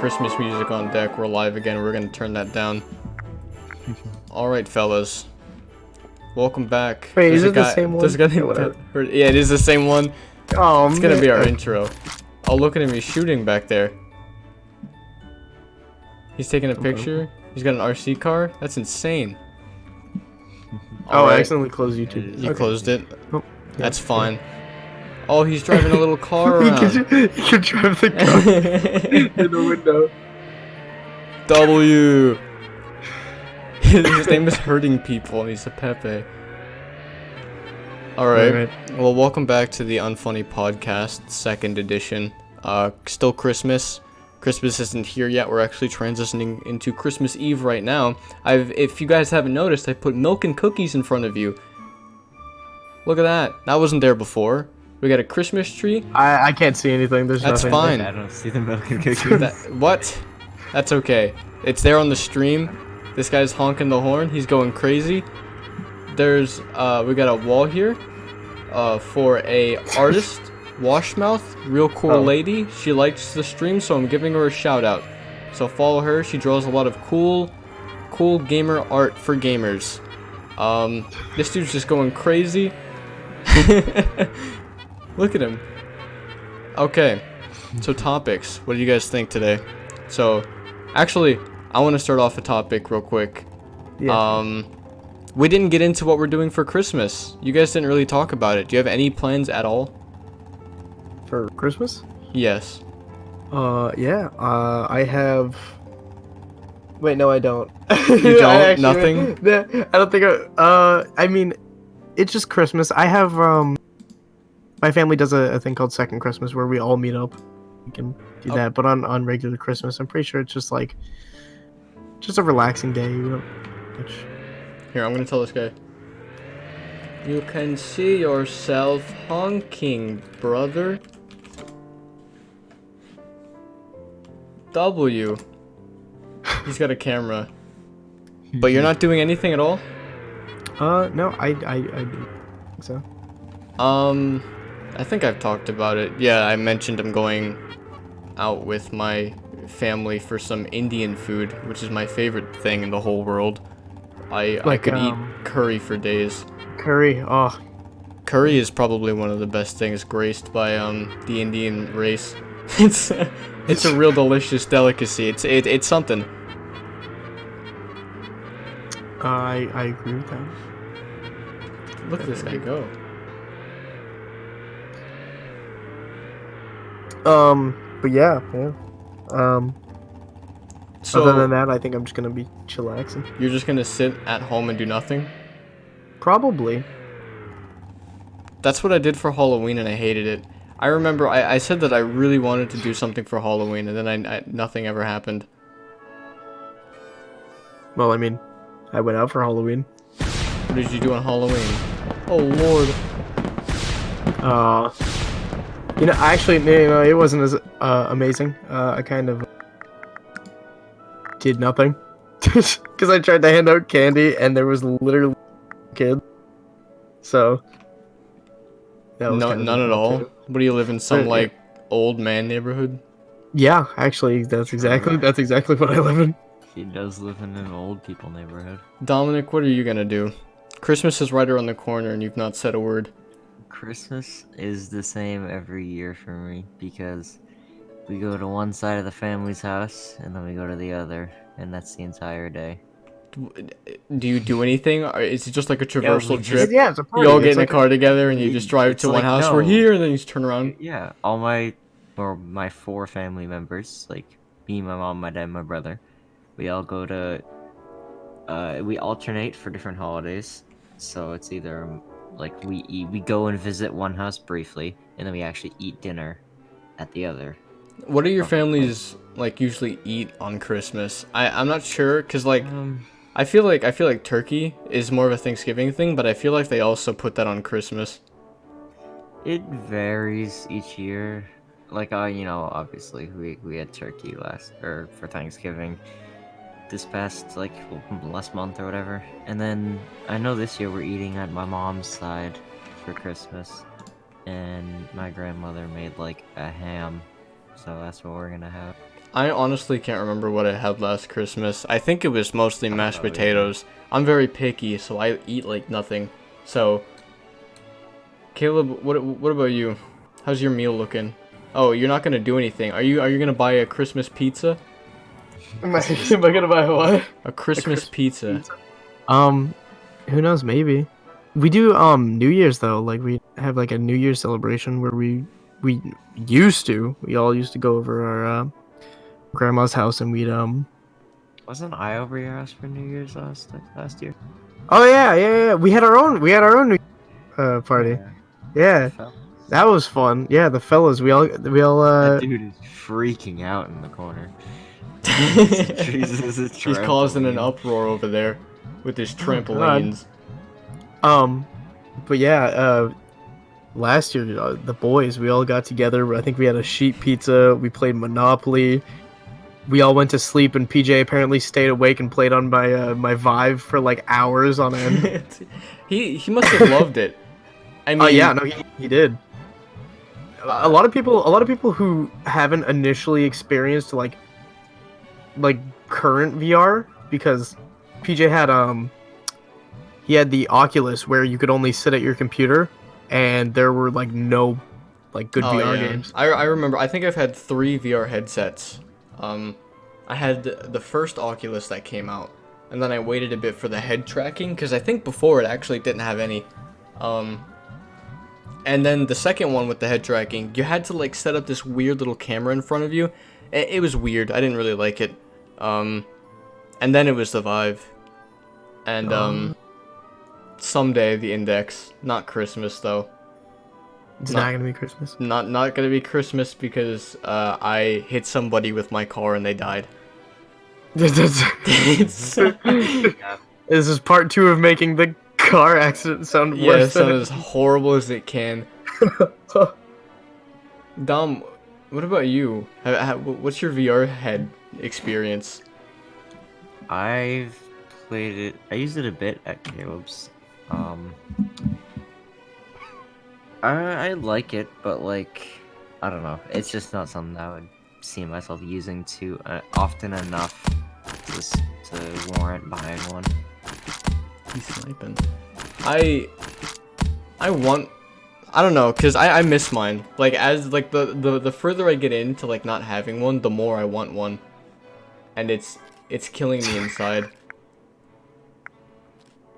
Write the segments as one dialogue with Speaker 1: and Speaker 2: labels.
Speaker 1: Christmas music on deck. We're live again. We're gonna turn that down. Alright, fellas. Welcome back.
Speaker 2: Wait, is it the same one?
Speaker 1: Yeah, it is the same one.
Speaker 2: Oh,
Speaker 1: it's gonna be our intro. Oh, look at him. He's shooting back there. He's taking a picture. He's got an RC car. That's insane.
Speaker 2: Oh, I accidentally closed YouTube.
Speaker 1: You closed it? Oh, yeah. That's fine. Oh, he's driving a little car around.
Speaker 2: He can drive the car in the window.
Speaker 1: W. His name is Hurting People, and he's a Pepe. Alright. Well, welcome back to the Unfunny Podcast, 2nd edition. Still Christmas. Christmas isn't here yet. We're actually transitioning into Christmas Eve right now. If you guys haven't noticed, I put milk and cookies in front of you. Look at that. That wasn't there before. We got a Christmas tree.
Speaker 2: I can't see anything. There's
Speaker 1: That's
Speaker 2: nothing.
Speaker 1: fine.
Speaker 3: I don't see the milk and cookies.
Speaker 1: What? That's okay. It's there on the stream. This guy's honking the horn. He's going crazy. There's we got a wall here for a artist, Washmouth, real cool lady. She likes the stream, so I'm giving her a shout out. So follow her. She draws a lot of cool gamer art for gamers. This dude's just going crazy. Look at him. Okay, so topics. What do you guys think today? So, actually, I want to start off a topic real quick. Yeah. We didn't get into what we're doing for Christmas. You guys didn't really talk about it. Do you have any plans at all?
Speaker 2: For Christmas?
Speaker 1: Yes.
Speaker 2: Yeah. I have. Wait, no, I don't.
Speaker 1: You don't? Nothing?
Speaker 2: I don't think I mean, it's just Christmas. I have, my family does a thing called Second Christmas where we all meet up. We can do that, but on regular Christmas, I'm pretty sure it's just like, just a relaxing day.
Speaker 1: Here, I'm gonna tell this guy. You can see yourself honking, brother. W. He's got a camera. But you're not doing anything at all?
Speaker 2: No, I do think so.
Speaker 1: I think I've talked about it. Yeah, I mentioned I'm going out with my family for some Indian food, which is my favorite thing in the whole world. I could eat curry for days.
Speaker 2: Curry, oh.
Speaker 1: Curry is probably one of the best things graced by the Indian race. It's a real delicious delicacy. It's something.
Speaker 2: I agree with that.
Speaker 1: Look at this guy go.
Speaker 2: But yeah.
Speaker 1: So,
Speaker 2: other than that, I think I'm just gonna be chillaxing.
Speaker 1: You're just gonna sit at home and do nothing?
Speaker 2: Probably.
Speaker 1: That's what I did for Halloween, and I hated it. I remember I said that I really wanted to do something for Halloween, and then nothing ever happened.
Speaker 2: Well, I mean, I went out for Halloween.
Speaker 1: What did you do on Halloween? Oh, Lord.
Speaker 2: You know, actually, no, it wasn't as amazing. I kind of did nothing. Because I tried to hand out candy, and there was literally a kid. So...
Speaker 1: none at all? Too. What, do you live in some, like, old man neighborhood?
Speaker 2: Yeah, actually, that's exactly what I live in.
Speaker 3: He does live in an old people neighborhood.
Speaker 1: Dominic, what are you gonna do? Christmas is right around the corner, and you've not said a word.
Speaker 3: Christmas is the same every year for me, because we go to one side of the family's house, and then we go to the other, and that's the entire day.
Speaker 1: Do you do anything? Or is it just like a traversal trip?
Speaker 2: Yeah, it's a party.
Speaker 1: You all get in a car together and you just drive to one house. We're here, and then you just turn around.
Speaker 3: Yeah, all my 4 family members, like me, my mom, my dad, my brother, we all go to. We alternate for different holidays. So it's either like we go and visit one house briefly, and then we actually eat dinner at the other.
Speaker 1: What do your families like usually eat on Christmas? I'm not sure, cause like. I feel like turkey is more of a Thanksgiving thing, but I feel like they also put that on Christmas.
Speaker 3: It varies each year. Like you know, obviously we had turkey for Thanksgiving this past last month or whatever. And then I know this year we're eating at my mom's side for Christmas, and my grandmother made like a ham, so that's what we're gonna have.
Speaker 1: I honestly can't remember what I had last Christmas. I think it was mostly mashed
Speaker 3: know either.
Speaker 1: potatoes. I'm very picky, so I eat like nothing. So, Caleb, what about you? How's your meal looking? Oh, you're not gonna do anything. Are you gonna buy a Christmas pizza?
Speaker 2: Am I gonna buy what?
Speaker 1: A Christmas pizza.
Speaker 2: Who knows? Maybe. We do New Year's though. Like we have like a New Year's celebration where we all used to go over our grandma's house and we'd
Speaker 3: Wasn't I over your house for New Year's last year?
Speaker 2: Oh yeah. We had our own New party. Yeah. That was fun. Yeah, the fellas, we all
Speaker 3: That dude is freaking out in the corner. Jesus,
Speaker 1: He's causing an uproar over there with his trampolines.
Speaker 2: But yeah, last year the boys, we all got together. I think we had a sheet pizza. We played Monopoly. We all went to sleep, and PJ apparently stayed awake and played on my Vive for like hours on end.
Speaker 1: he must have loved it. I mean,
Speaker 2: yeah, no, he did. A lot of people who haven't initially experienced like current VR, because PJ had he had the Oculus where you could only sit at your computer and there were like no like good VR games.
Speaker 1: I remember. I think I've had 3 VR headsets. I had the first Oculus that came out, and then I waited a bit for the head tracking because I think before it actually didn't have any. And then the second one with the head tracking, you had to like set up this weird little camera in front of you. It was weird. I didn't really like it. And then it was the Vive. And someday the Index. Not Christmas though.
Speaker 2: It's not gonna be Christmas.
Speaker 1: Not gonna be Christmas because I hit somebody with my car and they died.
Speaker 2: This is part 2 of making the car accident sound
Speaker 1: Yeah,
Speaker 2: worse.
Speaker 1: it sounds as horrible as it can. Dom, what about you? What's your VR head experience?
Speaker 3: I've played it. I used it a bit at Caleb's. I like it, but like, I don't know. It's just not something I would see myself using too often enough to warrant buying one.
Speaker 1: He's sniping. I don't know, cause I miss mine. Like as like the further I get into like not having one, the more I want one, and it's killing me inside.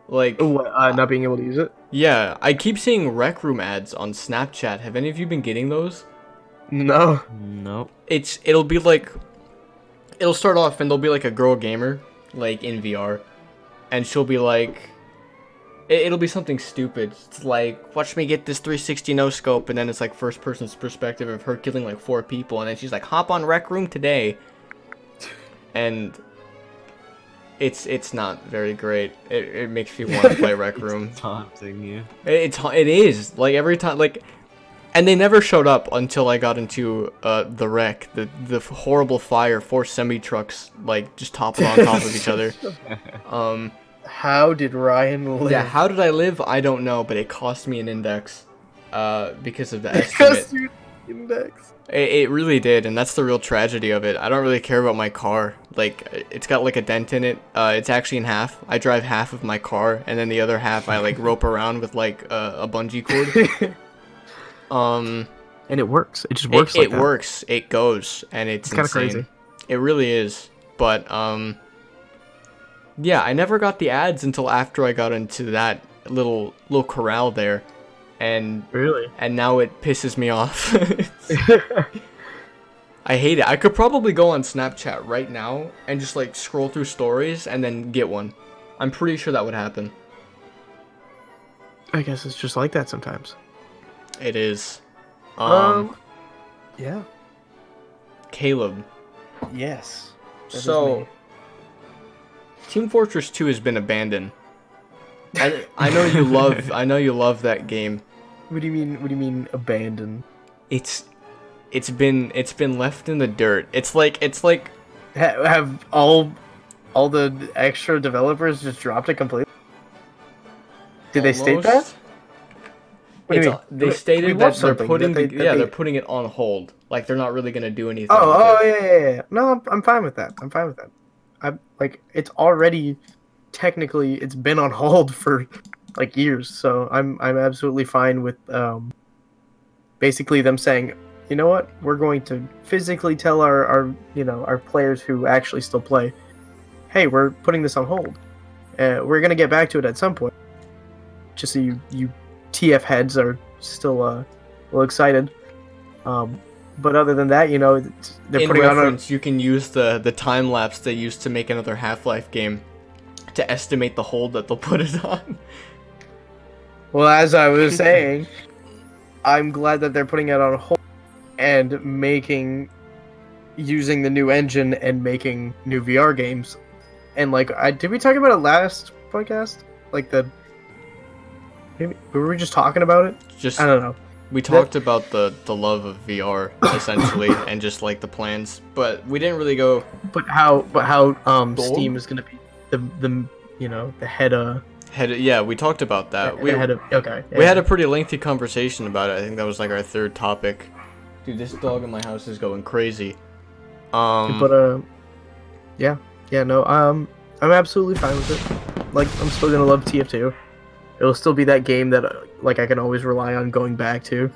Speaker 1: Like
Speaker 2: not being able to use it.
Speaker 1: Yeah, I keep seeing Rec Room ads on Snapchat. Have any of you been getting those?
Speaker 2: No.
Speaker 3: Nope.
Speaker 1: It'll be like, it'll start off and there'll be like a girl gamer like in VR, and she'll be like, it'll be something stupid. It's like, watch me get this 360 no scope, and then it's like first person's perspective of her killing like 4 people, and then she's like, hop on Rec Room today, and it's not very great. It makes me want to play Rec Room.
Speaker 3: It's taunting you.
Speaker 1: It is like every time like, and they never showed up until I got into the wreck, the horrible fire, 4 semi trucks like just toppling on top of each other.
Speaker 2: How did Ryan live?
Speaker 1: Yeah, how did I live? I don't know, but it cost me an index, because of the estimate.
Speaker 2: Index.
Speaker 1: It really did, and that's the real tragedy of it. I don't really care about my car. Like, it's got like a dent in it. It's actually in half. I drive half of my car, and then the other half I like rope around with like a bungee cord.
Speaker 2: And it works. It just works. It
Speaker 1: works. It goes, and it's
Speaker 2: kind of crazy.
Speaker 1: It really is. But yeah, I never got the ads until after I got into that little corral there. And
Speaker 2: really,
Speaker 1: and now it pisses me off. I hate it. I could probably go on Snapchat right now and just like scroll through stories and then get one. I'm pretty sure that would happen.
Speaker 2: I guess it's just like that sometimes.
Speaker 1: It is.
Speaker 2: Yeah.
Speaker 1: Caleb.
Speaker 2: Yes.
Speaker 1: So, Team Fortress 2 has been abandoned. I know you love. I know you love that game.
Speaker 2: What do you mean? What do you mean abandoned?
Speaker 1: It's been left in the dirt. It's like
Speaker 2: Have all the extra developers just dropped it completely? Did they state that? What do you mean?
Speaker 1: They
Speaker 2: We
Speaker 1: stated that
Speaker 2: watched
Speaker 1: they're
Speaker 2: something
Speaker 1: putting
Speaker 2: that they-
Speaker 1: they're putting it on hold. Like they're not really gonna do anything.
Speaker 2: Oh,
Speaker 1: with it.
Speaker 2: yeah. No, I'm fine with that. I'm fine with that. I'm like, it's already technically it's been on hold for like years, so I'm absolutely fine with basically them saying, you know what, we're going to physically tell our our players who actually still play, hey, we're putting this on hold. We're gonna get back to it at some point. Just so you TF heads are still a little excited. But other than that, they're
Speaker 1: In
Speaker 2: putting
Speaker 1: reference, you can use the time lapse they used to make another Half-Life game to estimate the hold that they'll put it on.
Speaker 2: Well, as I was saying, I'm glad that they're putting it on hold and using the new engine and making new VR games. And like, did we talk about it last podcast? Like maybe were we just talking about it?
Speaker 1: Just
Speaker 2: I don't know.
Speaker 1: we talked about the love of VR essentially and just like the plans, but we didn't really go.
Speaker 2: But how
Speaker 1: Gold?
Speaker 2: Steam is gonna be the head
Speaker 1: Yeah, we talked about that. We
Speaker 2: head of okay.
Speaker 1: we had a pretty lengthy conversation about it. I think that was like our third topic. Dude, this dog in my house is going crazy.
Speaker 2: No, I'm absolutely fine with it. Like, I'm still gonna love TF2. It'll still be that game that like I can always rely on going back to.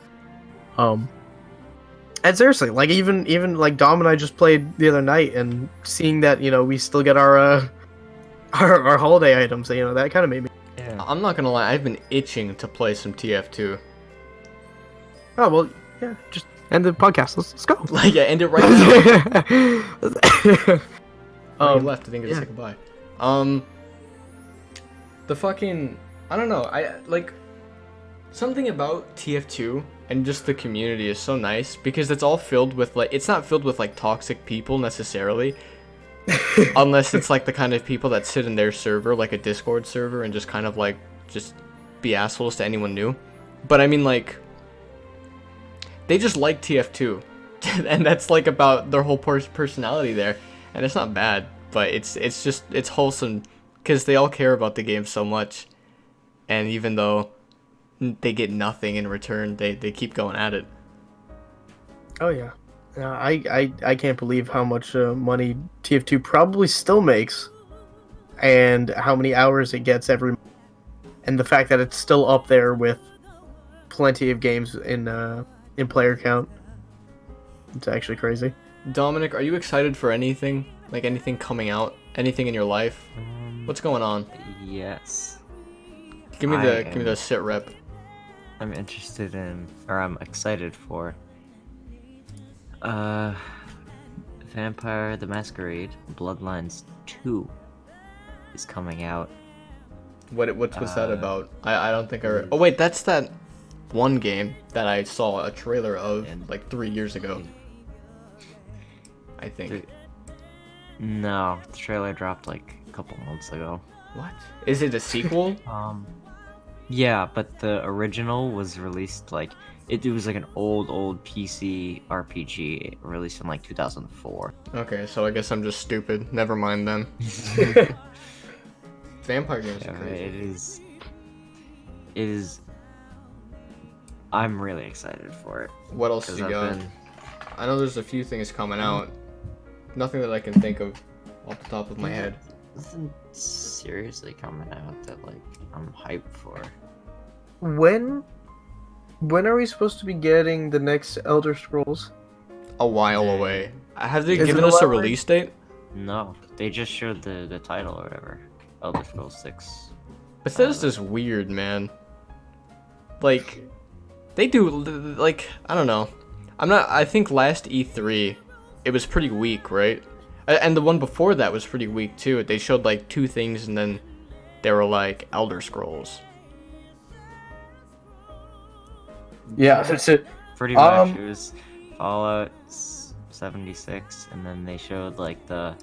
Speaker 2: And seriously, like even like Dom and I just played the other night, and seeing that we still get our holiday items, that kind of made me.
Speaker 3: Yeah.
Speaker 1: I'm not gonna lie, I've been itching to play some TF2.
Speaker 2: Oh well, yeah. Just end the podcast. Let's go.
Speaker 1: Like, yeah, end it right now. You left. I think I just
Speaker 2: yeah.
Speaker 1: say goodbye. The fucking, I don't know. I like something about TF2 and just the community is so nice because it's all filled with like, it's not filled with like toxic people necessarily, unless it's like the kind of people that sit in their server, like a Discord server, and just kind of like just be assholes to anyone new. But I mean, like, they just like TF2, and that's like about their whole personality there, and it's not bad, but it's wholesome because they all care about the game so much, and even though they get nothing in return, they keep going at it.
Speaker 2: Oh yeah, I can't believe how much money TF2 probably still makes, and how many hours it gets every month, and the fact that it's still up there with plenty of games in player count. It's actually crazy.
Speaker 1: Dominic, are you excited for anything? Like anything coming out? Anything in your life? What's going on?
Speaker 3: Yes.
Speaker 1: Give me the sit rep.
Speaker 3: I'm interested in, or I'm excited for, Vampire the Masquerade Bloodlines 2 is coming out.
Speaker 1: What's that about? I don't think I. Oh wait, that's that one game that I saw a trailer of like 3 years ago. I think.
Speaker 3: No, the trailer dropped like a couple months ago.
Speaker 1: What? Is it a sequel?
Speaker 3: Yeah, but the original was released like it was like an old PC RPG released in like 2004.
Speaker 1: Okay, so I guess I'm just stupid. Never mind then. Vampire games are crazy.
Speaker 3: It is. I'm really excited for it.
Speaker 1: What else you got? I know there's a few things coming out. Nothing that I can think of off the top of my head.
Speaker 3: Nothing seriously coming out that like I'm hyped for.
Speaker 2: When are we supposed to be getting the next Elder Scrolls?
Speaker 1: A while away. Have they
Speaker 2: Is
Speaker 1: given
Speaker 2: it a
Speaker 1: us a
Speaker 2: while away?
Speaker 1: release date?
Speaker 3: No, they just showed the title or whatever. Elder Scrolls 6.
Speaker 1: Bethesda's weird, man. Like, they do, like, I don't know. I think last E3, it was pretty weak, right? And the one before that was pretty weak, too. They showed, like, 2 things, and then they were like, Elder Scrolls.
Speaker 2: Yeah, that's it.
Speaker 3: Pretty much, it was Fallout 76, and then they showed, like, it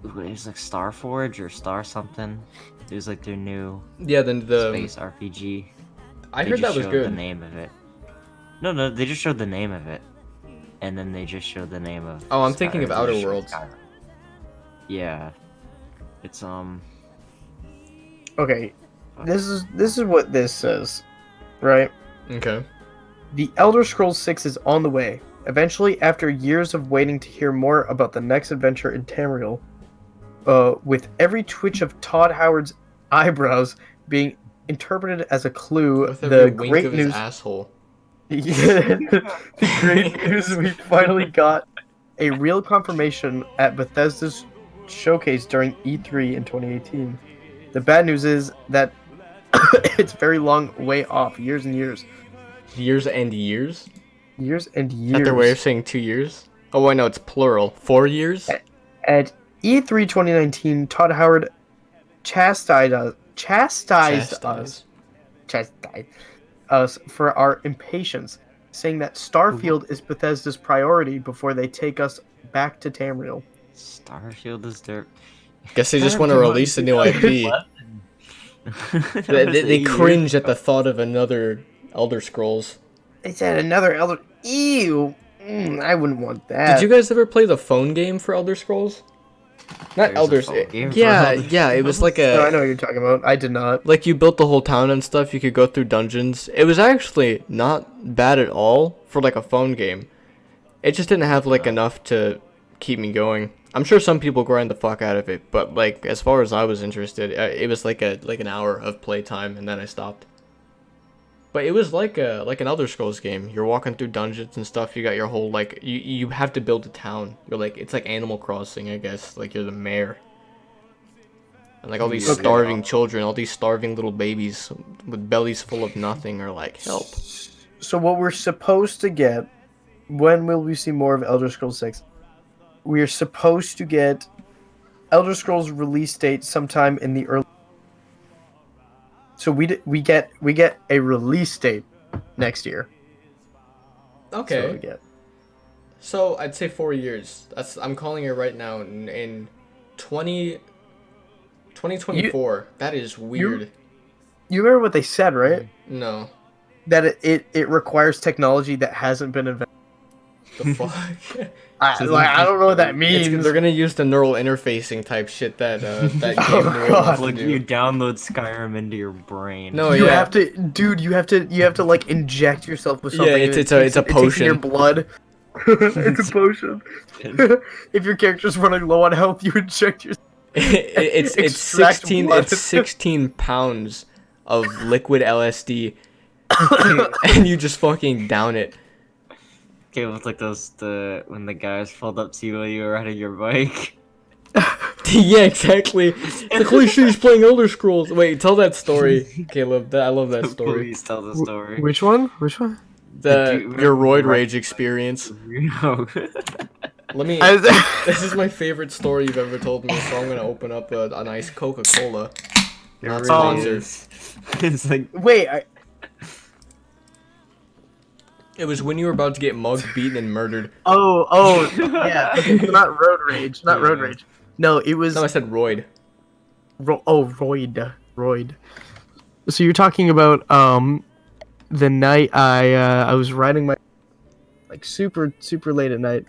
Speaker 3: was like Starforge or Star something. It was like their new space RPG.
Speaker 1: I heard that was good.
Speaker 3: The name of it. No, they just showed the name of it, and then they just showed the name of.
Speaker 1: Oh, I'm thinking of Outer Worlds.
Speaker 3: Yeah, it's
Speaker 2: Okay, this is what this says. right?
Speaker 1: Okay.
Speaker 2: The Elder Scrolls 6 is on the way. Eventually, after years of waiting to hear more about the next adventure in Tamriel, with every twitch of Todd Howard's eyebrows being interpreted as a clue,
Speaker 1: With every
Speaker 2: the
Speaker 1: wink
Speaker 2: great
Speaker 1: of his
Speaker 2: news.
Speaker 1: asshole.
Speaker 2: The great news we finally got a real confirmation at Bethesda's showcase during E3 in 2018. The bad news is that it's very long way off, years and years.
Speaker 1: Years and years?
Speaker 2: Years and
Speaker 1: Is that their way of
Speaker 2: years.
Speaker 1: saying 2 years? Oh, wait, no, it's plural. 4 years?
Speaker 2: At E3 2019, Todd Howard chastised
Speaker 1: Chastise.
Speaker 2: us for our impatience, saying that Starfield is Bethesda's priority before they take us back to Tamriel.
Speaker 3: Starfield is their.
Speaker 1: Guess they just want to release a new IP. They cringe at the thought of another Elder Scrolls.
Speaker 2: They said another Elder. Ew. I wouldn't want that.
Speaker 1: Did you guys ever play the phone game for Elder Scrolls? Not
Speaker 3: There's a
Speaker 1: Elder
Speaker 3: phone game for
Speaker 1: Yeah,
Speaker 3: Elder
Speaker 1: yeah, it was like
Speaker 2: No, I
Speaker 1: a
Speaker 2: know what you're talking about. I did not.
Speaker 1: like you built the whole town and stuff. You could go through dungeons. It was actually not bad at all for like a phone game. It just didn't have like enough to keep me going. I'm sure some people grind the fuck out of it, but like as far as I was interested, it was like an hour of playtime and then I stopped. But it was like an Elder Scrolls game. You're walking through dungeons and stuff. You got your whole like you have to build a town. You're like it's like Animal Crossing, I guess. Like you're the mayor. And like all these
Speaker 2: Okay.
Speaker 1: starving children, all these starving little babies with bellies full of nothing are like, help.
Speaker 2: So what we're supposed to get, when will we see more of Elder Scrolls 6? We're supposed to get Elder Scrolls release date sometime in the early. So we get a release date next year. That's what we
Speaker 1: Okay.
Speaker 2: get.
Speaker 1: So I'd say 4 years. I'm calling it right now in 2024. That is weird.
Speaker 2: You remember what they said, right?
Speaker 1: No.
Speaker 2: That it requires technology that hasn't been invented.
Speaker 1: The fuck?
Speaker 2: I don't know what that means.
Speaker 1: They're gonna use the neural interfacing type shit that that game
Speaker 2: Oh,
Speaker 1: knew
Speaker 2: God.
Speaker 1: how to
Speaker 3: Like
Speaker 1: do.
Speaker 3: you download Skyrim into your brain.
Speaker 1: No,
Speaker 2: You
Speaker 1: yeah.
Speaker 2: have to, dude. You have to like inject yourself with something.
Speaker 1: Yeah,
Speaker 2: and
Speaker 1: it's
Speaker 2: it
Speaker 1: a
Speaker 2: takes in
Speaker 1: potion.
Speaker 2: your blood. It's a potion. If your character's running low on health, you inject your.
Speaker 1: It's
Speaker 2: Extract
Speaker 1: 16
Speaker 2: blood.
Speaker 1: it's 16 pounds of liquid LSD and you just fucking down it.
Speaker 3: Okay, with like when the guys pulled up to you while you were riding your bike.
Speaker 1: Yeah, exactly. It's like, holy shit, he's playing Elder Scrolls. Wait, tell that story, Caleb. I love that story.
Speaker 3: Please tell the story.
Speaker 2: Which one? Which one?
Speaker 1: Your roid rage experience.
Speaker 3: No.
Speaker 1: Let me. This is my favorite story you've ever told me, so I'm gonna open up a nice Coca-Cola. Not sponsored.
Speaker 3: It's like
Speaker 2: Wait,
Speaker 1: It was when you were about to get mugged, beaten, and murdered.
Speaker 2: yeah. Okay, so not road rage, not road
Speaker 1: Yeah.
Speaker 2: rage. No, it was.
Speaker 1: No, I said roid.
Speaker 2: Roid. So you're talking about the night I was riding my like super late at night.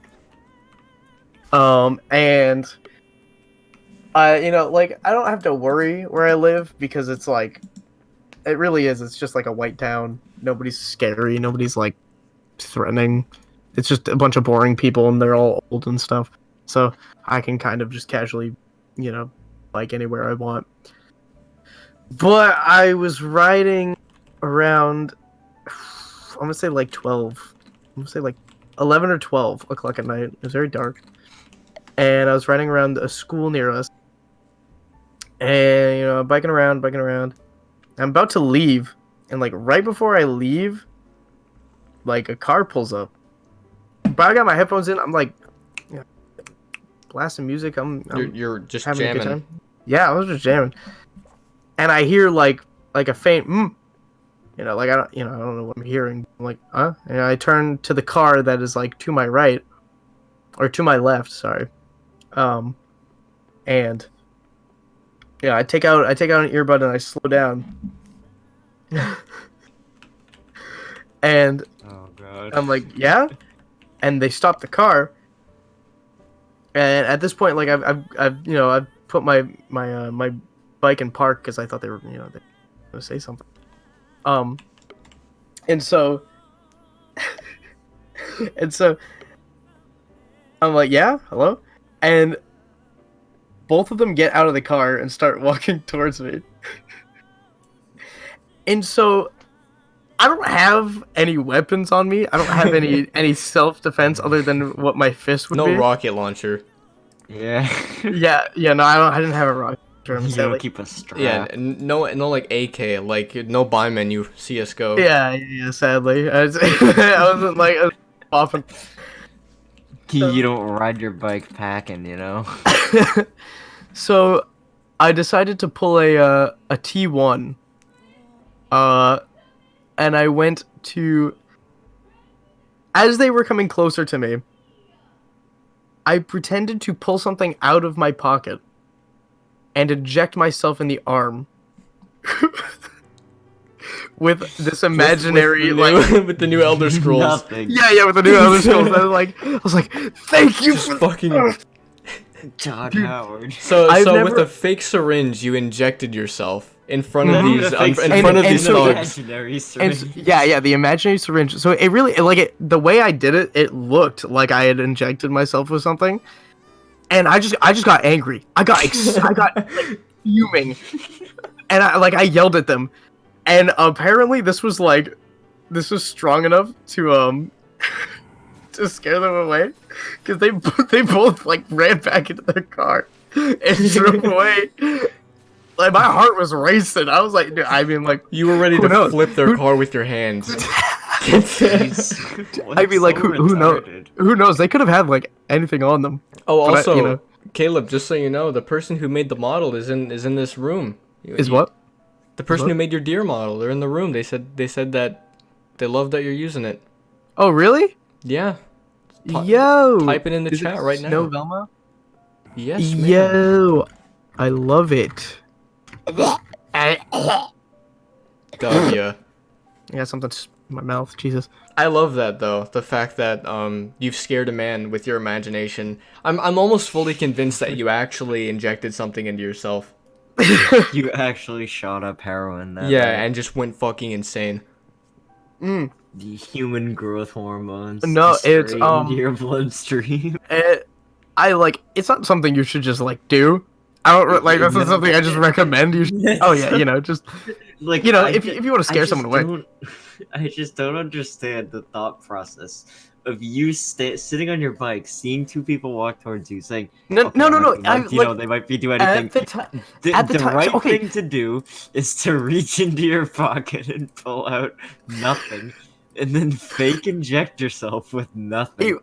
Speaker 2: And I like I don't have to worry where I live because it's like it really is. It's just like a white town. Nobody's scary. Nobody's like threatening. It's just a bunch of boring people and they're all old and stuff. So I can kind of just casually, like anywhere I want. But I was riding around, I'm gonna say like 12. I'm gonna say like 11 or 12 o'clock at night. It was very dark. And I was riding around a school near us. And, biking around. I'm about to leave. And like right before I leave, like a car pulls up. But I got my headphones in. I'm like, blasting music. I'm
Speaker 1: You're just
Speaker 2: having a good
Speaker 1: jamming.
Speaker 2: time. Yeah, I was just jamming. And I hear like a faint like I don't know what I'm hearing. I'm like, huh? And I turn to the car that is like to my right or to my left, sorry. And yeah, I take out an earbud and I slow down. And
Speaker 3: oh god.
Speaker 2: I'm like, yeah? And they stop the car. And at this point, like I've put my bike in park because I thought they were they were gonna say something. And so, and so, I'm like, yeah, hello? And both of them get out of the car and start walking towards me. And so, I don't have any weapons on me. I don't have any self-defense other than what my fist would be.
Speaker 1: No rocket launcher.
Speaker 3: Yeah.
Speaker 2: Yeah, no, I didn't have a rocket launcher.
Speaker 3: You don't keep a strap.
Speaker 1: Yeah, no like AK, like no buy menu CS:GO.
Speaker 2: Yeah, sadly. I wasn't like often.
Speaker 3: You don't ride your bike packing, you know?
Speaker 2: So, I decided to pull a T1. And I went to... As they were coming closer to me, I pretended to pull something out of my pocket and inject myself in the arm. With this imaginary,
Speaker 1: with the new Elder Scrolls.
Speaker 3: Nothing.
Speaker 2: Yeah, with the new Elder Scrolls. I was like, thank you
Speaker 1: Just
Speaker 2: for
Speaker 1: fucking.
Speaker 3: John Howard.
Speaker 1: So
Speaker 2: I've
Speaker 1: with
Speaker 2: never-
Speaker 1: a fake syringe, you injected yourself in front of
Speaker 2: Mhm.
Speaker 1: these
Speaker 3: And-
Speaker 1: front of
Speaker 2: and
Speaker 1: these
Speaker 2: so-
Speaker 1: thugs.
Speaker 3: Imaginary
Speaker 2: And
Speaker 3: syringe.
Speaker 2: yeah, the imaginary syringe. So it really, the way I did it, it looked like I had injected myself with something, and I just got angry. I got like, fuming, and I yelled at them, and apparently this was strong enough to to scare them away, because they both like ran back into their car and drove away. Like, my heart was racing. I was like, dude, I mean, like,
Speaker 1: You were ready
Speaker 2: Who
Speaker 1: to
Speaker 2: knows?
Speaker 1: flip their car with your hands.
Speaker 2: I mean, like, who knows? Who knows? They could have had like anything on them.
Speaker 1: Oh,
Speaker 2: But
Speaker 1: also, Caleb, just so you know, the person who made the model is in this room.
Speaker 2: Is what?
Speaker 1: The person
Speaker 2: what?
Speaker 1: who made your deer model. They're in the room. They said that they love that you're using it.
Speaker 2: Oh, really?
Speaker 1: Yeah.
Speaker 2: Yo!
Speaker 1: Type it in the
Speaker 2: Is
Speaker 1: chat
Speaker 2: it
Speaker 1: right now.
Speaker 2: Snow Velma?
Speaker 1: Yes, man.
Speaker 2: Yo! I love it.
Speaker 1: W.
Speaker 2: Yeah, something's in my mouth. Jesus.
Speaker 1: I love that though. The fact that you've scared a man with your imagination. I'm almost fully convinced that you actually injected something into yourself.
Speaker 3: You actually shot up heroin that
Speaker 1: Yeah,
Speaker 3: night.
Speaker 1: and just went fucking insane.
Speaker 2: Mm.
Speaker 3: The human growth hormones.
Speaker 2: No, it's,
Speaker 3: straight into your bloodstream.
Speaker 2: It's not something you should just like do. I don't like. That's not something I just recommend. You should. Oh yeah, just
Speaker 3: Like,
Speaker 2: if you want to scare someone away.
Speaker 3: I just don't understand the thought process of you sitting on your bike, seeing two people walk towards you, saying,
Speaker 2: No.
Speaker 3: "Okay, they might be doing anything."
Speaker 2: At the time,
Speaker 3: The
Speaker 2: at the time-
Speaker 3: right
Speaker 2: okay.
Speaker 3: thing to do is to reach into your pocket and pull out nothing, and then fake inject yourself with nothing.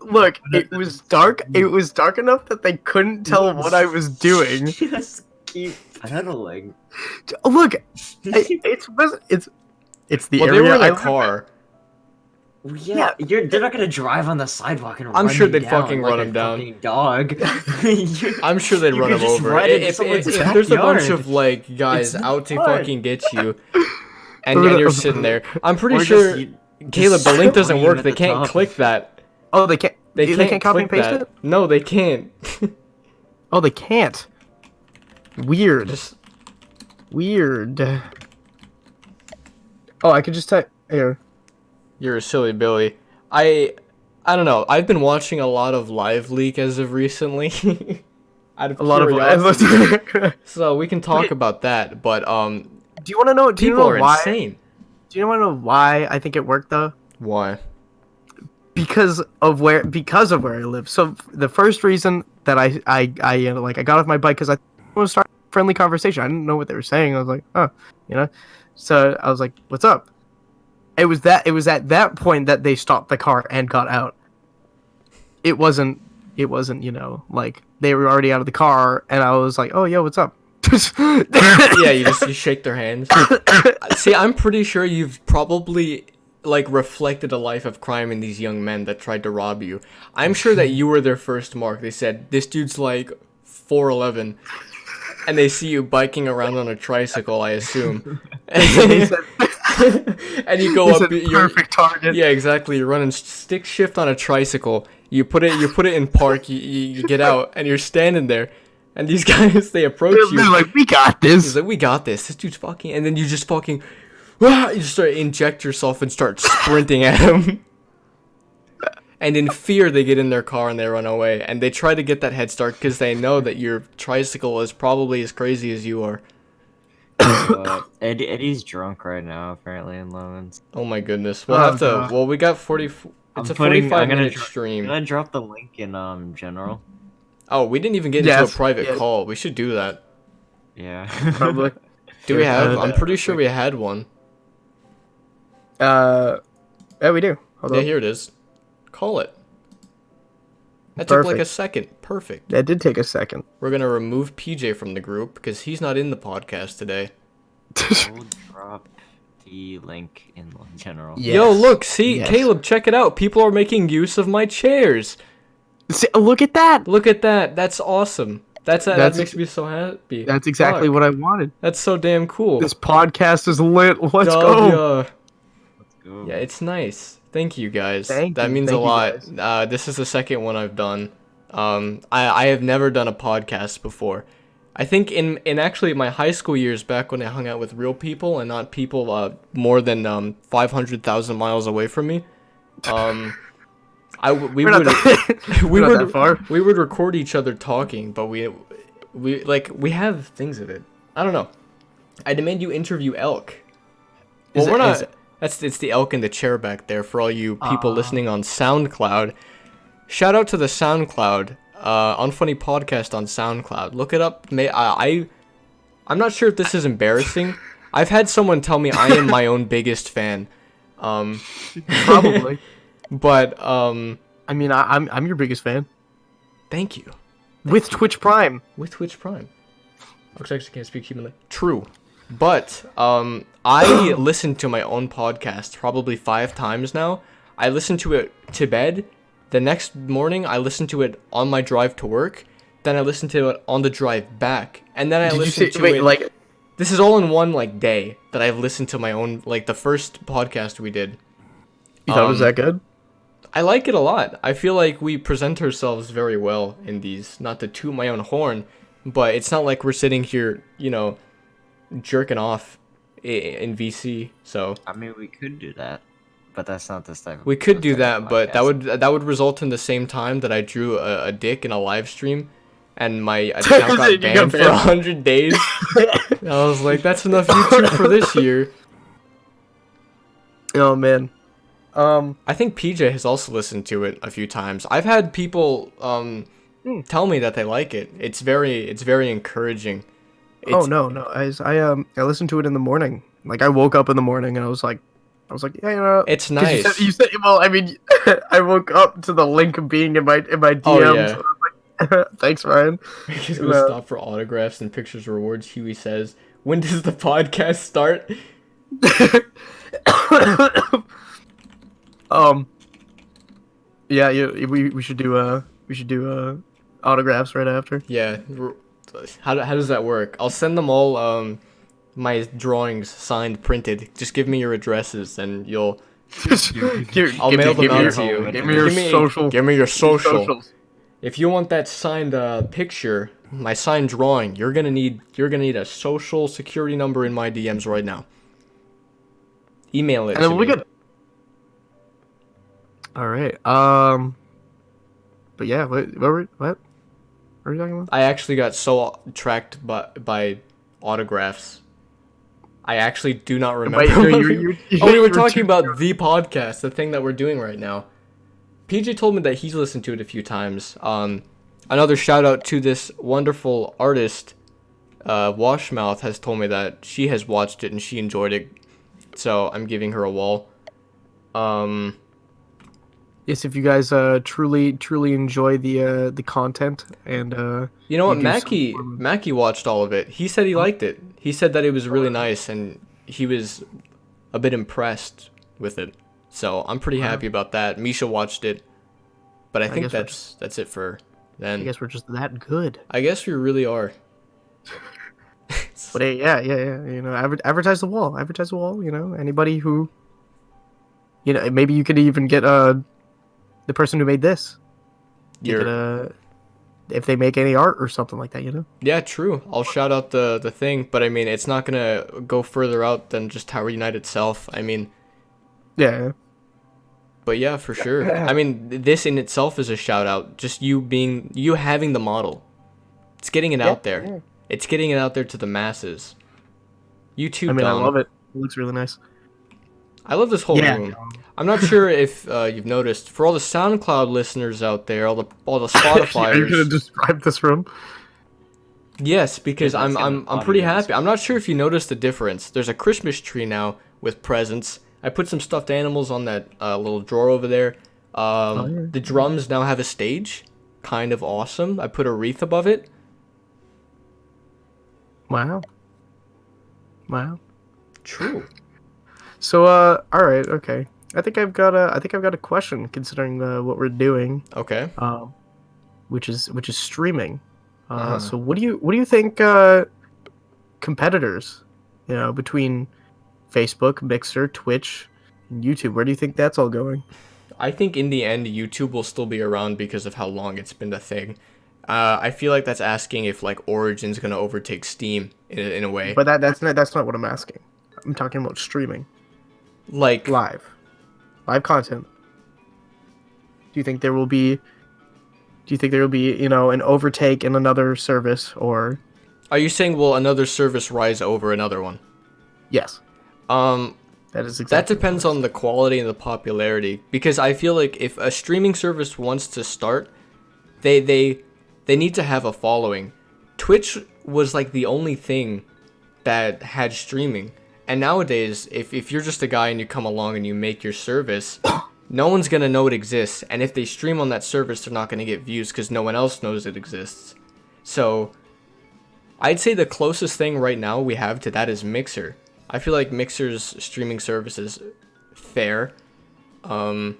Speaker 2: it was dark. It was dark enough that they couldn't tell what I was doing.
Speaker 3: Just keep pedaling.
Speaker 2: Look, it's the
Speaker 1: Well,
Speaker 2: area
Speaker 1: they were in
Speaker 2: I
Speaker 1: a
Speaker 2: live
Speaker 1: car.
Speaker 3: Yeah, they're not gonna drive on the sidewalk and
Speaker 1: I'm
Speaker 3: run
Speaker 1: sure
Speaker 3: you
Speaker 1: they'd
Speaker 3: down
Speaker 1: fucking
Speaker 3: like
Speaker 1: run
Speaker 3: a
Speaker 1: him down.
Speaker 3: fucking dog.
Speaker 1: I'm sure they'd
Speaker 3: You
Speaker 1: run
Speaker 3: could
Speaker 1: him
Speaker 3: just
Speaker 1: over.
Speaker 3: run into
Speaker 1: If
Speaker 3: someone's
Speaker 1: there's a bunch
Speaker 3: backyard.
Speaker 1: of like guys
Speaker 3: It's
Speaker 1: out to
Speaker 3: fun.
Speaker 1: fucking get you, and you're sitting there, I'm pretty
Speaker 3: Or
Speaker 1: sure,
Speaker 3: just
Speaker 1: Caleb, the link doesn't
Speaker 3: scream
Speaker 1: work.
Speaker 3: at
Speaker 1: They
Speaker 3: the
Speaker 1: can't
Speaker 3: top.
Speaker 1: click that.
Speaker 2: Oh, they can't.
Speaker 1: They can't
Speaker 2: copy and
Speaker 1: click
Speaker 2: paste
Speaker 1: that.
Speaker 2: it.
Speaker 1: No, they can't.
Speaker 2: Oh, they can't. Weird.
Speaker 1: Just
Speaker 2: Weird. Oh, I could just type here.
Speaker 1: you're a silly Billy. I don't know. I've been watching a lot of Live Leak as of recently. Out of
Speaker 2: A lot
Speaker 1: curiosity.
Speaker 2: of.
Speaker 1: So we can talk about that, but
Speaker 2: Do you want to know? Do you
Speaker 1: people
Speaker 2: know
Speaker 1: are
Speaker 2: why?
Speaker 1: insane.
Speaker 2: Do you want to know why I think it worked though?
Speaker 1: Why?
Speaker 2: Because of where I live. So the first reason that I got off my bike because I want to start a friendly conversation. I didn't know what they were saying. I was like, So I was like, "What's up?" It was at that point that they stopped the car and got out. It wasn't, like they were already out of the car and I was like, "Oh, yo, what's up?"
Speaker 1: Yeah, you shake their hands. See, I'm pretty sure you've probably like reflected a life of crime in these young men that tried to rob you. I'm sure that you were their first mark. They said, "This dude's like 4'11", and they see you biking around on a tricycle, I assume. And you go up. You're
Speaker 2: perfect target.
Speaker 1: Yeah, exactly. You're running stick shift on a tricycle. You put it in park. You get out, and you're standing there. And these guys, they approach
Speaker 2: They're
Speaker 1: you.
Speaker 2: like, "We got
Speaker 1: He's
Speaker 2: this."
Speaker 1: like, "We got this. This dude's fucking," and then you just fucking "Ah!" You start inject yourself and start sprinting at him. And in fear, they get in their car and they run away. And they try to get that head start because they know that your tricycle is probably as crazy as you are.
Speaker 3: Eddie's drunk right now, apparently, in Lemons.
Speaker 1: Oh my goodness. We'll have to.
Speaker 2: God.
Speaker 1: Well, we got 40. It's a 45-minute stream.
Speaker 3: I'm gonna drop the link in general.
Speaker 1: Oh, we didn't even get into a private call. We should do that.
Speaker 3: Yeah.
Speaker 2: Probably.
Speaker 1: Do we have? I'm pretty sure we had one.
Speaker 2: Yeah, we do. Hold
Speaker 1: Yeah,
Speaker 2: on.
Speaker 1: here it is. Call it. That took like a
Speaker 2: Perfect.
Speaker 1: second. Perfect.
Speaker 2: That did take a second.
Speaker 1: We're gonna remove PJ from the group because he's not in the podcast today.
Speaker 3: We'll drop the link in general.
Speaker 2: Yes.
Speaker 1: Yo, look, see,
Speaker 2: Yes.
Speaker 1: Caleb, check it out. People are making use of my chairs.
Speaker 2: See, look at that.
Speaker 1: Look at that. That's awesome. That makes me so happy.
Speaker 2: That's exactly
Speaker 1: Fuck.
Speaker 2: what I wanted.
Speaker 1: That's so damn cool.
Speaker 2: This podcast is lit. Let's
Speaker 1: Dog,
Speaker 2: go.
Speaker 3: Let's go.
Speaker 1: Yeah, it's nice. Thank you guys.
Speaker 2: Thank
Speaker 1: that
Speaker 2: you.
Speaker 1: means
Speaker 2: Thank
Speaker 1: a
Speaker 2: you,
Speaker 1: lot. This is the second one I've done. I have never done a podcast before. I think in actually my high school years back when I hung out with real people and not people more than 500,000 miles away from me. We
Speaker 2: We're not
Speaker 1: would
Speaker 2: that,
Speaker 1: we
Speaker 2: we're not
Speaker 1: would
Speaker 2: that far.
Speaker 1: we would record each other talking, but we have things of it. I don't know. I demand you interview elk. Well, we're not. It's the elk in the chair back there for all you people listening on SoundCloud. Shout out to the SoundCloud, Unfunny Podcast on SoundCloud. Look it up. I'm not sure if this is embarrassing. I've had someone tell me I am my own biggest fan.
Speaker 2: Probably.
Speaker 1: But
Speaker 2: I mean, I'm your biggest fan.
Speaker 1: thank you.
Speaker 2: With Twitch Prime.
Speaker 1: With Twitch Prime. Which actually can't speak humanly. True. But I listen to my own podcast probably 5 times now. I listen to it to bed. The next morning, I listen to it on my drive to work. Then I listen to it on the drive back. And then I listen to it...
Speaker 2: like?
Speaker 1: This is all in one day that I've listened to my own... Like, the first podcast we did.
Speaker 2: You thought it was that good?
Speaker 1: I like it a lot. I feel like we present ourselves very well in these. Not to toot my own horn, but it's not like we're sitting here, jerking off in VC. So
Speaker 3: I mean, we could do that, but that's not this type of.
Speaker 1: we could do that, but
Speaker 3: podcast.
Speaker 1: that would result in the same time that I drew a dick in a live stream, and my account got
Speaker 2: You got
Speaker 1: banned for
Speaker 2: banned.
Speaker 1: 100 days. And I was like, that's enough YouTube for this year.
Speaker 2: Oh man.
Speaker 1: I think PJ has also listened to it a few times. I've had people tell me that they like it. It's very encouraging.
Speaker 2: Oh no. I listened to it in the morning. Like I woke up in the morning and I was like, yeah,
Speaker 1: It's
Speaker 2: 'cause
Speaker 1: nice.
Speaker 2: You said, well, I mean, I woke up to the link being in my DMs.
Speaker 1: Oh, yeah.
Speaker 2: So I was like, thanks, Ryan.
Speaker 1: He's gonna stop for autographs and pictures rewards. Huey says, "When does the podcast start?"
Speaker 2: Yeah, we should do autographs right after.
Speaker 1: Yeah. How does that work? I'll send them all my drawings signed, printed. Just give me your addresses and you'll. I'll mail them out to you.
Speaker 2: Give me your social.
Speaker 1: Give me your social.
Speaker 2: socials.
Speaker 1: If you want that signed picture, my signed drawing, you're gonna need a social security number in my DMs right now. Email it.
Speaker 2: And then
Speaker 1: to
Speaker 2: we
Speaker 1: me.
Speaker 2: could. All right. But yeah, what were you talking about?
Speaker 1: I actually got so tracked by autographs. I actually do not remember.
Speaker 2: Wait,
Speaker 1: Oh, we
Speaker 2: you
Speaker 1: were
Speaker 2: were
Speaker 1: talking
Speaker 2: too-
Speaker 1: about the podcast, the thing that we're doing right now. PJ told me that he's listened to it a few times. Another shout out to this wonderful artist, Washmouth, has told me that she has watched it and she enjoyed it. So I'm giving her a wall.
Speaker 2: Yes, if you guys truly enjoy the content and
Speaker 1: You know what,
Speaker 2: do
Speaker 1: Mackie watched all of it. He said he liked it. He said that it was really nice and he was a bit impressed with it. So I'm pretty happy about that. Misha watched it, but I think
Speaker 2: guess
Speaker 1: that's it for
Speaker 2: I
Speaker 1: then.
Speaker 2: guess we're just that good.
Speaker 1: I guess we really are.
Speaker 2: But hey, yeah. You know, advertise the wall. Advertise the wall. You know, anybody who, maybe you could even get the person who made this. You
Speaker 1: You're
Speaker 2: could, if they make any art or something like that, you know.
Speaker 1: Yeah, true. I'll shout out the thing, but I mean, it's not gonna go further out than just Tower Unite itself. I mean,
Speaker 2: Yeah.
Speaker 1: but yeah, for sure. I mean, this in itself is a shout out. Just you having the model. It's getting it out there.
Speaker 2: Yeah.
Speaker 1: It's getting it out there to the masses. You too,
Speaker 2: I mean,
Speaker 1: Dom.
Speaker 2: I love it. It looks really nice.
Speaker 1: I love this whole room. I'm not sure if you've noticed, for all the SoundCloud listeners out there, all the
Speaker 2: Are
Speaker 1: Spotifyers.
Speaker 2: you gonna describe this room?
Speaker 1: Yes, because
Speaker 3: Yeah, that's
Speaker 1: I'm
Speaker 3: gonna
Speaker 1: pretty
Speaker 3: audience.
Speaker 1: happy. I'm not sure if you noticed the difference. There's a Christmas tree now with presents. I put some stuffed animals on that little drawer over there.
Speaker 2: Yeah.
Speaker 1: The drums now have a stage. Kind of awesome. I put a wreath above it.
Speaker 2: Wow. Wow.
Speaker 1: True.
Speaker 2: So, all right, okay. I think I've got a question considering what we're doing,
Speaker 1: Okay.
Speaker 2: which is streaming.
Speaker 1: Uh-huh.
Speaker 2: So what do you think competitors, between Facebook, Mixer, Twitch, and YouTube, where do you think that's all going?
Speaker 1: I think in the end, YouTube will still be around because of how long it's been a thing. I feel like that's asking if like Origin's gonna overtake Steam in a way.
Speaker 2: But that's not what I'm asking. I'm talking about streaming,
Speaker 1: Like,
Speaker 2: live content. Do you think there will be an overtake in another service, or
Speaker 1: are you saying will another service rise over another one?
Speaker 2: yes? That is exactly.
Speaker 1: That depends on the quality and the popularity. Because I feel like if a streaming service wants to start, they need to have a following. Twitch was like the only thing that had streaming. And nowadays, if you're just a guy and you come along and you make your service, no one's going to know it exists. And if they stream on that service, they're not going to get views because no one else knows it exists. So I'd say the closest thing right now we have to that is Mixer. I feel like Mixer's streaming service is fair. Like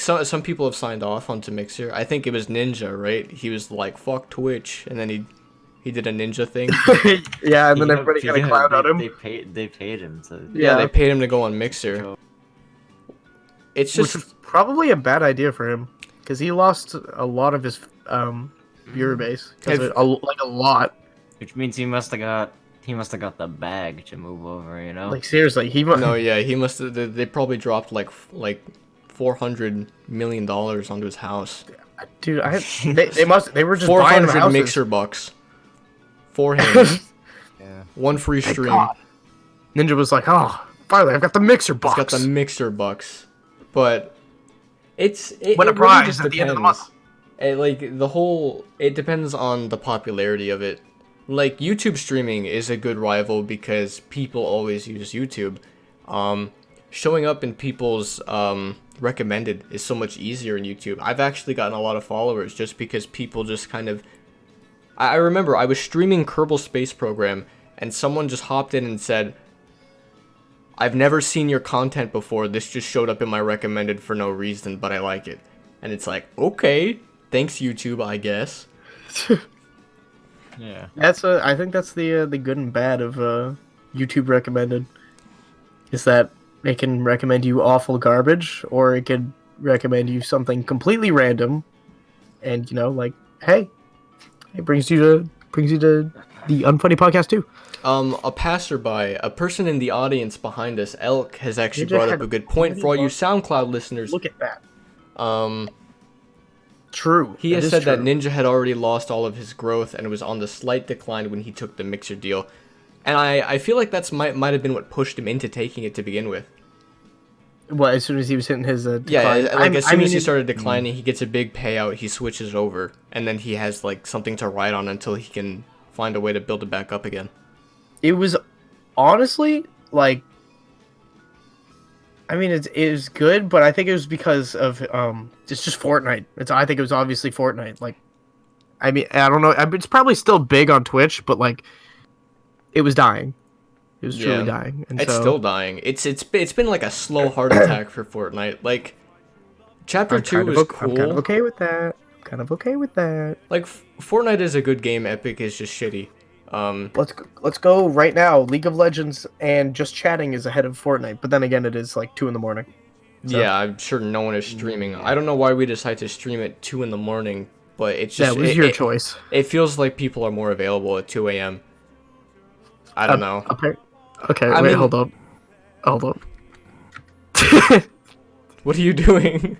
Speaker 1: some people have signed off onto Mixer. I think it was Ninja, right? He was like, fuck Twitch, and then he did a Ninja thing.
Speaker 2: Yeah, and then everybody kind of clowned on him.
Speaker 3: They paid him to.
Speaker 1: Yeah, they paid him to go on Mixer. It's
Speaker 2: Which
Speaker 1: just
Speaker 2: was probably a bad idea for him, because he lost a lot of his viewer base. A lot.
Speaker 3: Which means he must have got the bag to move over, you know.
Speaker 2: Like seriously, he
Speaker 1: no, yeah, he must have. They probably dropped like $400 million onto his house.
Speaker 2: Dude, they were just buying
Speaker 1: 400
Speaker 2: houses.
Speaker 1: Mixer bucks for him.
Speaker 3: Yeah.
Speaker 1: One free
Speaker 2: Thank
Speaker 1: stream.
Speaker 2: God. Ninja was like, "Oh, finally, I've got the Mixer
Speaker 1: He's
Speaker 2: box."
Speaker 1: got the Mixer bucks, but it
Speaker 2: Win a
Speaker 1: really
Speaker 2: prize
Speaker 1: just
Speaker 2: at the end of the month.
Speaker 1: It depends on the popularity of it. Like YouTube streaming is a good rival because people always use YouTube. Showing up in people's recommended is so much easier in YouTube. I've actually gotten a lot of followers just because people just kind of. I remember I was streaming Kerbal Space Program and someone just hopped in and said, "I've never seen your content before. This just showed up in my recommended for no reason, but I like it." And it's like, okay, thanks YouTube, I guess.
Speaker 3: Yeah.
Speaker 2: I think that's the good and bad of YouTube recommended. Is that it can recommend you awful garbage, or it could recommend you something completely random, and like, hey, it brings you to the Unfunny Podcast too.
Speaker 1: A passerby, a person in the audience behind us, Elk, has actually
Speaker 2: Ninja
Speaker 1: brought
Speaker 2: had
Speaker 1: up a good point for all you SoundCloud listeners.
Speaker 2: Look at that.
Speaker 1: Um,
Speaker 2: True.
Speaker 1: he
Speaker 2: That
Speaker 1: has
Speaker 2: is
Speaker 1: said that
Speaker 2: true.
Speaker 1: Ninja had already lost all of his growth and was on the slight decline when he took the Mixer deal. And I feel like that's might have been what pushed him into taking it to begin with.
Speaker 2: Well, as soon as he was hitting his decline.
Speaker 1: Yeah, like as soon as he
Speaker 2: it-
Speaker 1: started declining, he gets a big payout, he switches over, and then he has like something to ride on until he can find a way to build it back up again.
Speaker 2: It was honestly like, I mean, it was good, but I think it was because of it's just Fortnite. I think it was obviously Fortnite. Like, I mean, I don't know. It's probably still big on Twitch, but like, it was dying. It was truly dying. And
Speaker 1: It's
Speaker 2: so,
Speaker 1: still dying. It's been like a slow heart attack for Fortnite. Like, Chapter 2 is cool.
Speaker 2: I'm kind of okay with that.
Speaker 1: Like, Fortnite is a good game. Epic is just shitty.
Speaker 2: Let's go right now. League of Legends and just chatting is ahead of Fortnite, but then again, it is like 2 a.m. So-
Speaker 1: Yeah, I'm sure no one is streaming. I don't know why we decide to stream at 2 a.m. but it's just
Speaker 2: That was your choice.
Speaker 1: It feels like people are more available at 2 a.m. I don't know.
Speaker 2: Okay,
Speaker 1: I
Speaker 2: wait,
Speaker 1: mean-
Speaker 2: hold up. Hold up.
Speaker 1: What are you doing?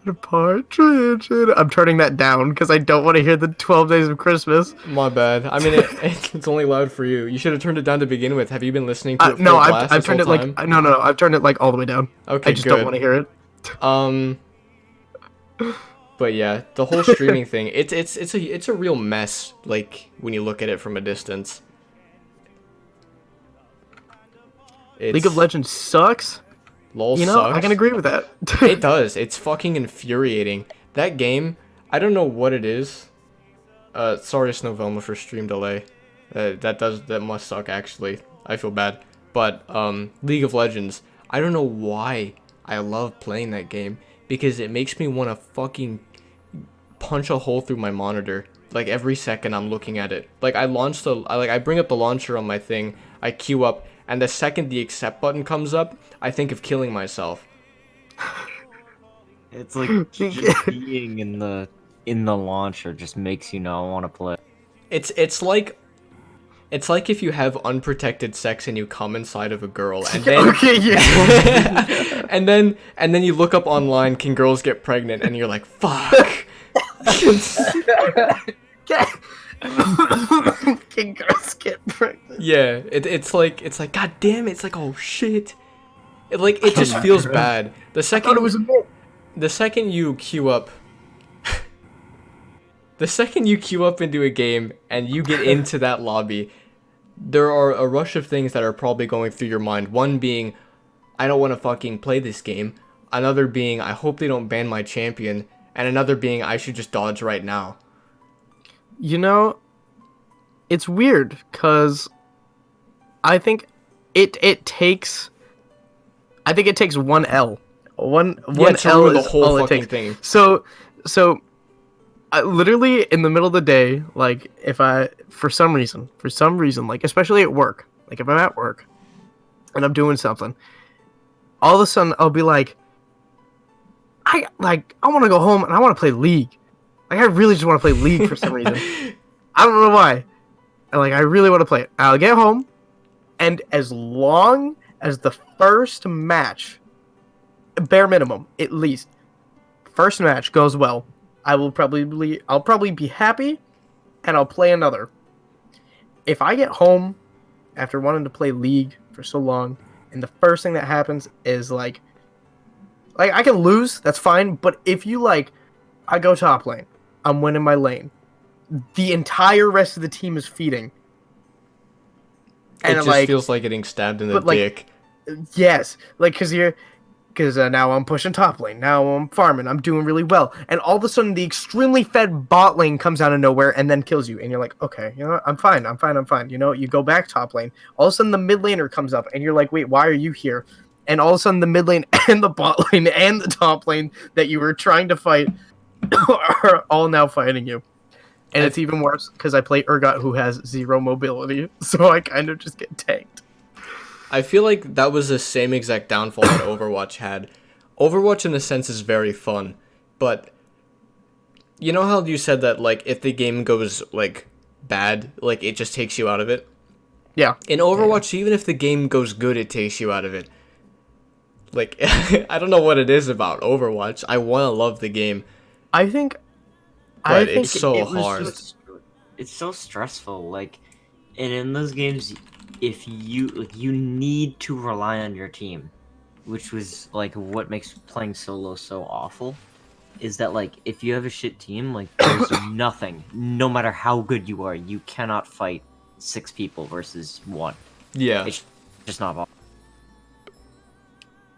Speaker 2: A partridge. I'm turning that down because I don't want to hear the 12 Days of Christmas.
Speaker 1: My bad. I mean, it's only loud for you. You should have turned it down to begin with. Have you been listening to it
Speaker 2: No,
Speaker 1: full blast
Speaker 2: I've
Speaker 1: this
Speaker 2: turned it
Speaker 1: whole
Speaker 2: like
Speaker 1: time?
Speaker 2: no, I've turned it like all the way down.
Speaker 1: Okay,
Speaker 2: I just
Speaker 1: good.
Speaker 2: don't want to hear it.
Speaker 1: But yeah, the whole streaming thing, it's a real mess, like, when you look at it from a distance.
Speaker 2: League of Legends sucks.
Speaker 1: LOL
Speaker 2: You know,
Speaker 1: sucks.
Speaker 2: I can agree with that.
Speaker 1: It does. It's fucking infuriating. That game, I don't know what it is. Sorry, Snovelma, for stream delay. That must suck, actually. I feel bad. But, League of Legends, I don't know why I love playing that game, because it makes me want to fucking punch a hole through my monitor. Like, every second I'm looking at it. Like, I bring up the launcher on my thing, I queue up, and the second the accept button comes up, I think of killing myself.
Speaker 3: It's like just being in the launcher just makes you not want to play.
Speaker 1: It's like if you have unprotected sex and you come inside of a girl, and then
Speaker 2: Okay, yeah.
Speaker 1: and then you look up online, can girls get pregnant, and you're like, fuck.
Speaker 2: Can girls get pregnant?
Speaker 1: Yeah, it's like god damn it, it's like, oh shit. It just feels bad.
Speaker 2: I thought it was a myth.
Speaker 1: The second you queue up into a game and you get into that lobby, there are a rush of things that are probably going through your mind. One being, I don't want to fucking play this game. Another being, I hope they don't ban my champion. And another being, I should just dodge right now.
Speaker 2: You know, it's weird because I think it takes one L. One
Speaker 1: to
Speaker 2: L
Speaker 1: ruin the
Speaker 2: is
Speaker 1: whole
Speaker 2: all it
Speaker 1: fucking
Speaker 2: takes.
Speaker 1: thing.
Speaker 2: So I literally in the middle of the day, like if I for some reason, like especially at work, like if I'm at work and I'm doing something, all of a sudden I'll be like, I want to go home and I want to play League. Like I really just want to play League for some reason. I don't know why. And I really want to play it. I'll get home, and as long as the first match, bare minimum at least, first match goes well, I'll probably be happy, and I'll play another. If I get home after wanting to play League for so long, and the first thing that happens is like I can lose, that's fine. But if I go top lane, I'm winning my lane. The entire rest of the team is feeding.
Speaker 1: And it just feels like getting stabbed in the dick.
Speaker 2: Yes, because now I'm pushing top lane. Now I'm farming. I'm doing really well. And all of a sudden, the extremely fed bot lane comes out of nowhere and then kills you. And you're like, okay, you know what? I'm fine. You know, you go back top lane. All of a sudden, the mid laner comes up, and you're like, wait, why are you here? And all of a sudden, the mid lane and the bot lane and the top lane that you were trying to fight are all now fighting you. And it's even worse because I play Urgot, who has 0 mobility, so I kind of just get tanked.
Speaker 1: I feel like that was the same exact downfall that Overwatch had. Overwatch, in a sense, is very fun, but you know how you said that, if the game goes, bad, it just takes you out of it?
Speaker 2: Yeah.
Speaker 1: In Overwatch, even if the game goes good, it takes you out of it. I don't know what it is about Overwatch. I want to love the game.
Speaker 2: I think
Speaker 1: it's so
Speaker 2: it was
Speaker 1: hard.
Speaker 3: It's so stressful. And in those games, if you need to rely on your team, which was what makes playing solo so awful, is that if you have a shit team, there's nothing. No matter how good you are, you cannot fight 6 people versus 1.
Speaker 1: Yeah.
Speaker 3: It's just not possible.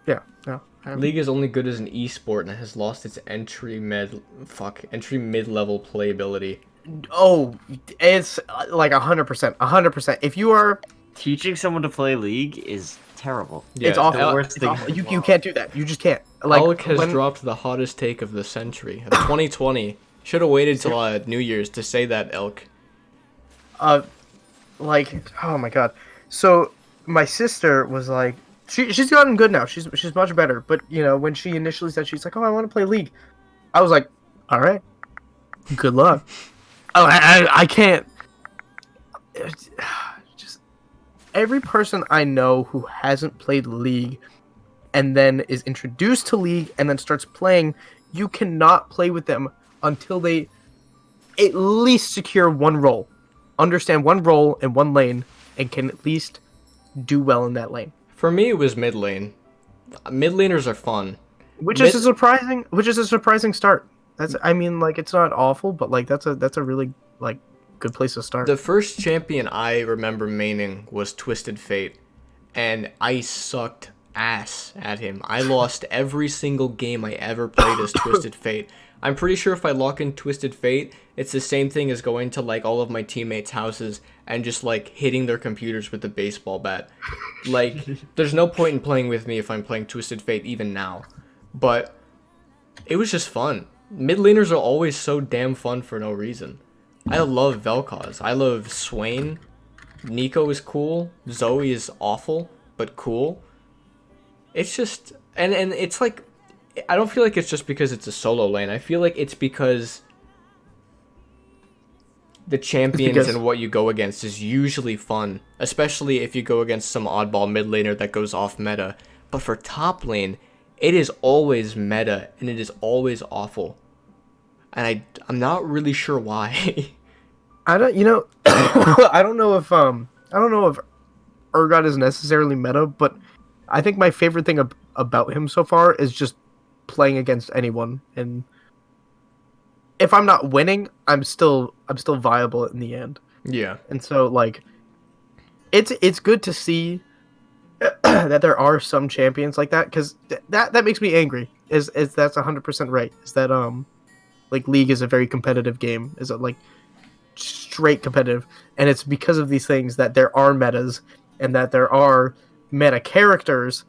Speaker 2: Yeah, no.
Speaker 1: League is only good as an esport and it has lost its entry mid-level playability.
Speaker 2: Oh, it's 100%. 100%. If you are
Speaker 3: Teaching someone to play League is terrible.
Speaker 1: Yeah,
Speaker 2: it's awful.
Speaker 3: the worst
Speaker 2: It's
Speaker 3: thing
Speaker 2: awful.
Speaker 3: in the
Speaker 2: You
Speaker 3: world.
Speaker 2: can't do that. You just can't.
Speaker 1: Alec has dropped the hottest take of the century, of 2020. Should have waited till New Year's to say that, Elk.
Speaker 2: oh my god. So my sister was like, she's gotten good now. She's much better. But when she initially said, she's like, oh, I want to play League, I was like, all right. Good luck. Oh, I can't. Just every person I know who hasn't played League and then is introduced to League and then starts playing, you cannot play with them until they at least secure one role, understand one role in one lane, and can at least do well in that lane.
Speaker 1: For me, it was mid lane. Mid laners are fun.
Speaker 2: Which is a surprising start. That's, I mean, like, it's not awful, but like that's a really like good place to start.
Speaker 1: The first champion I remember maining was Twisted Fate, and I sucked ass at him. I lost every single game I ever played as Twisted Fate. I'm pretty sure if I lock in Twisted Fate, it's the same thing as going to like all of my teammates' houses and just like hitting their computers with a baseball bat. Like, there's no point in playing with me if I'm playing Twisted Fate even now. But it was just fun. Mid laners are always so damn fun for no reason. I love Vel'Koz. I love Swain. Nico is cool. Zoe is awful, but cool. It's just, and it's like, I don't feel like it's just because it's a solo lane. I feel like it's because the champions and what you go against is usually fun, especially if you go against some oddball mid laner that goes off meta. But for top lane, it is always meta and it is always awful. And I'm not really sure why.
Speaker 2: I don't, you know, I don't know if Urgot is necessarily meta, but I think my favorite thing about him so far is just playing against anyone, and if I'm not winning, I'm still viable in the end.
Speaker 1: Yeah.
Speaker 2: And so like it's good to see that there are some champions like that, because that makes me angry. Is that's 100% right? Is that like League is a very competitive game? Is it like straight competitive? And it's because of these things that there are metas and that there are meta characters,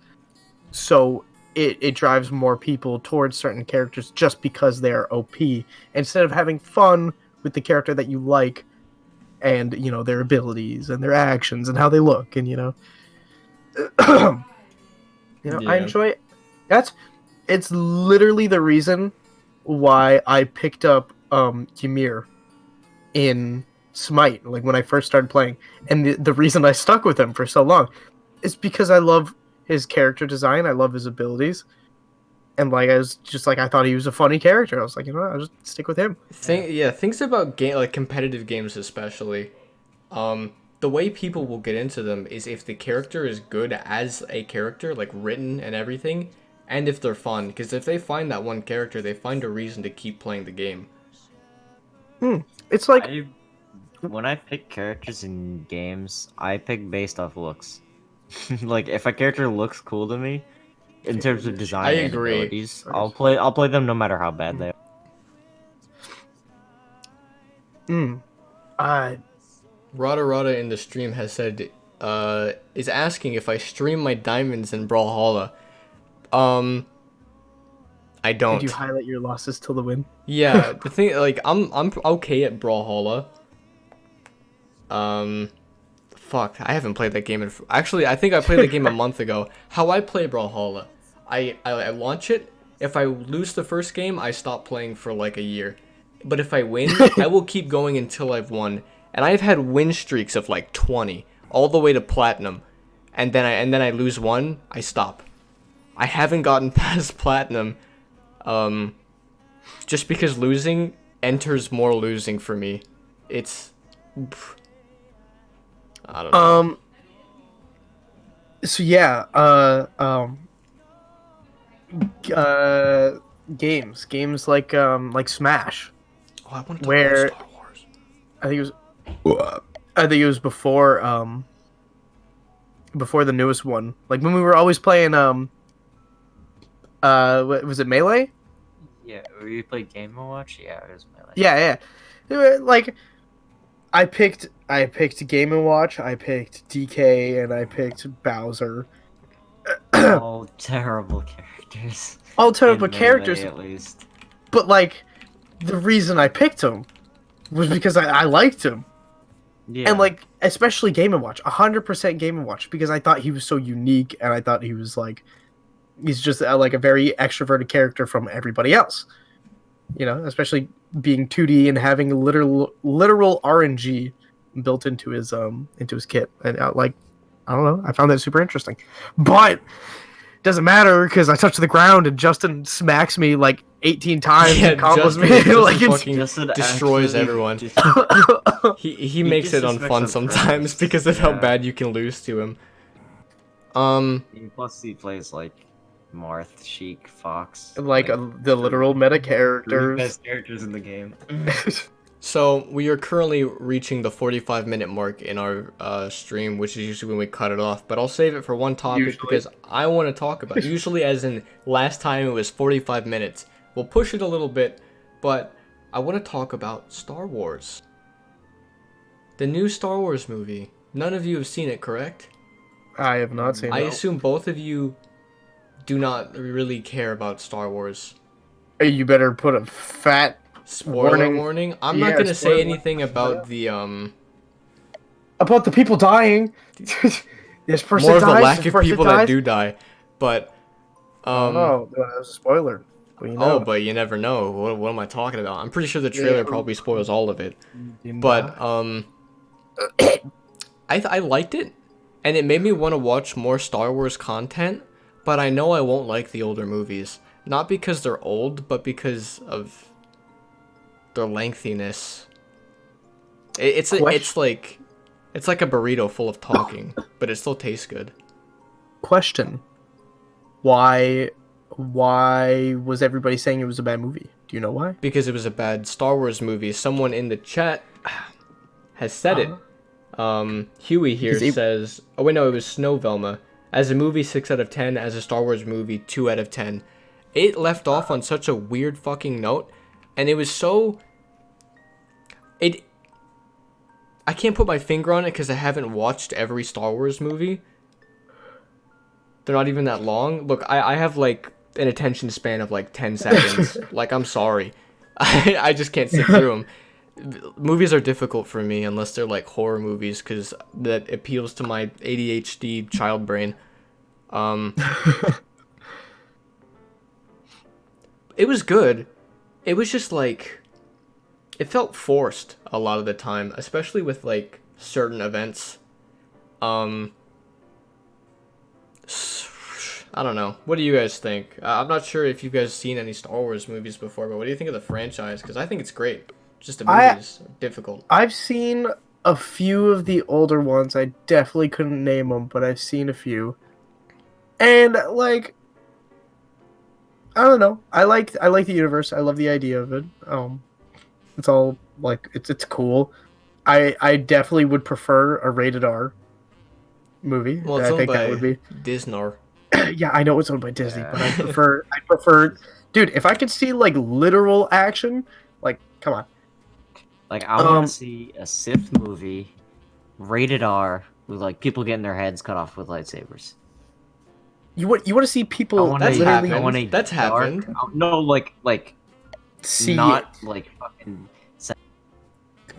Speaker 2: so it drives more people towards certain characters just because they are OP, instead of having fun with the character that you like, and you know, their abilities and their actions and how they look, and you know,
Speaker 1: Yeah.
Speaker 2: I enjoy it. It's literally the reason why I picked up Ymir in Smite, like when I first started playing, and the reason I stuck with him for so long is because I love his character design, I love his abilities, and like I was just like, I thought he was a funny character. I was like, you know what, I'll just stick with him.
Speaker 1: Things about like competitive games especially. The way people will get into them is if the character is good as a character, like written and everything, and if they're fun. Because if they find that one character, they find a reason to keep playing the game.
Speaker 2: It's like
Speaker 3: When I pick characters in games, I pick based off looks. Like, if a character looks cool to me, in terms of design
Speaker 1: I
Speaker 3: and
Speaker 1: agree.
Speaker 3: abilities, I'll play them no matter how bad they are.
Speaker 1: Rada in the stream has said, is asking if I stream my diamonds in Brawlhalla. I don't.
Speaker 2: Did you highlight your losses till the win?
Speaker 1: Yeah, the thing, like, I'm okay at Brawlhalla. Fuck, I haven't played that game in... Actually, I think I played the game a month ago. How I play Brawlhalla, I launch it. If I lose the first game, I stop playing for like a year. But if I win, I will keep going until I've won. And I've had win streaks of like 20, all the way to platinum. And then I lose one, I stop. I haven't gotten past platinum, just because losing enters more losing for me. It's... I don't know.
Speaker 2: So yeah, games like Smash.
Speaker 1: Oh, I wanted to
Speaker 2: where-
Speaker 1: play Star Wars.
Speaker 2: I think it was before the newest one. Like when we were always playing what was it, Melee?
Speaker 3: Yeah, we played Game & Watch? Yeah, it was Melee.
Speaker 2: Yeah. Like I picked Game & Watch, I picked DK, and I picked Bowser.
Speaker 3: All terrible characters.
Speaker 2: All terrible
Speaker 3: In Melee,
Speaker 2: characters,
Speaker 3: at least.
Speaker 2: but like the reason I picked him was because I liked him.
Speaker 3: Yeah.
Speaker 2: And like, especially Game & Watch, 100% Game & Watch, because I thought he was so unique, and I thought he was like, he's just like a very extroverted character from everybody else. You know, especially being 2D and having literal RNG built into his kit, and like, I don't know, I found that super interesting, but doesn't matter because I touch the ground and Justin smacks me like 18 times and combos me like
Speaker 1: fucking destroys everyone. He makes it unfun sometimes because of how bad you can lose to him.
Speaker 3: Plus he plays like Marth, Sheik, Fox,
Speaker 2: like the literal meta characters.
Speaker 3: Best characters in the game.
Speaker 1: So we are currently reaching the 45-minute mark in our stream, which is usually when we cut it off. But I'll save it for one topic because I want to talk about it. Usually, as in last time, it was 45 minutes. We'll push it a little bit, but I want to talk about Star Wars. The new Star Wars movie. None of you have seen it, correct?
Speaker 2: I have not seen it.
Speaker 1: I assume both of you do not really care about Star Wars.
Speaker 2: You better put a fat
Speaker 1: spoiler warning. I'm not gonna say anything about the
Speaker 2: about the people dying. This person
Speaker 1: more of
Speaker 2: dies,
Speaker 1: the lack of people that do die, but
Speaker 2: oh, that was a spoiler. But you know.
Speaker 1: Oh, but you never know. What am I talking about? I'm pretty sure the trailer probably spoils all of it. But I liked it, and it made me want to watch more Star Wars content. But I know I won't like the older movies, not because they're old, but because of their lengthiness. It's like a burrito full of talking, but it still tastes good.
Speaker 2: Question: Why was everybody saying it was a bad movie? Do you know why?
Speaker 1: Because it was a bad Star Wars movie. Someone in the chat has said it. Huey here says, oh wait, no, it was Snow Velma. As a movie, 6 out of 10. As a Star Wars movie, 2 out of 10. It left off on such a weird fucking note, and it was so... I can't put my finger on it because I haven't watched every Star Wars movie. They're not even that long. Look, I have like an attention span of like 10 seconds. Like, I'm sorry. I just can't sit through them. Movies are difficult for me unless they're like horror movies because that appeals to my ADHD child brain. It was good. It was just like... It felt forced a lot of the time, especially with like certain events. I don't know. What do you guys think? I'm not sure if you guys seen any Star Wars movies before, but what do you think of the franchise? Because I think it's great. Just the movies are difficult.
Speaker 2: I've seen a few of the older ones. I definitely couldn't name them, but I've seen a few. And like, I don't know. I like the universe. I love the idea of it. It's all like it's cool. I definitely would prefer a rated R movie.
Speaker 1: Well, it's owned by Disney.
Speaker 2: Yeah, I know it's owned by Disney, but I prefer. Dude, if I could see like literal action, like, come on.
Speaker 3: Like, I want to see a Sith movie, rated R, with like people getting their heads cut off with lightsabers.
Speaker 2: You want to see people?
Speaker 1: That's happened. That's happened.
Speaker 3: No, like
Speaker 2: see,
Speaker 3: not like fucking.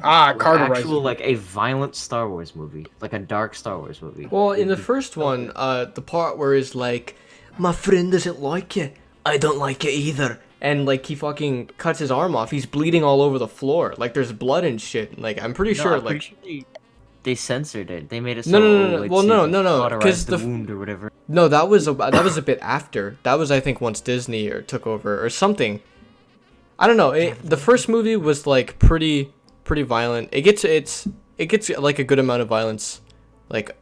Speaker 2: Carter
Speaker 3: actual like a violent Star Wars movie, like a dark Star Wars movie.
Speaker 1: Well, in the first one, the part where it's like, my friend doesn't like it, I don't like it either, and like he fucking cuts his arm off, he's bleeding all over the floor, like there's blood and shit. Like I'm pretty sure, like
Speaker 3: they censored it. They made it
Speaker 1: so no. Well, no, because
Speaker 3: the wound or whatever.
Speaker 1: No, that was a bit after. That was, I think, once Disney took over or something. I don't know. The first movie was like pretty violent. It gets like a good amount of violence, like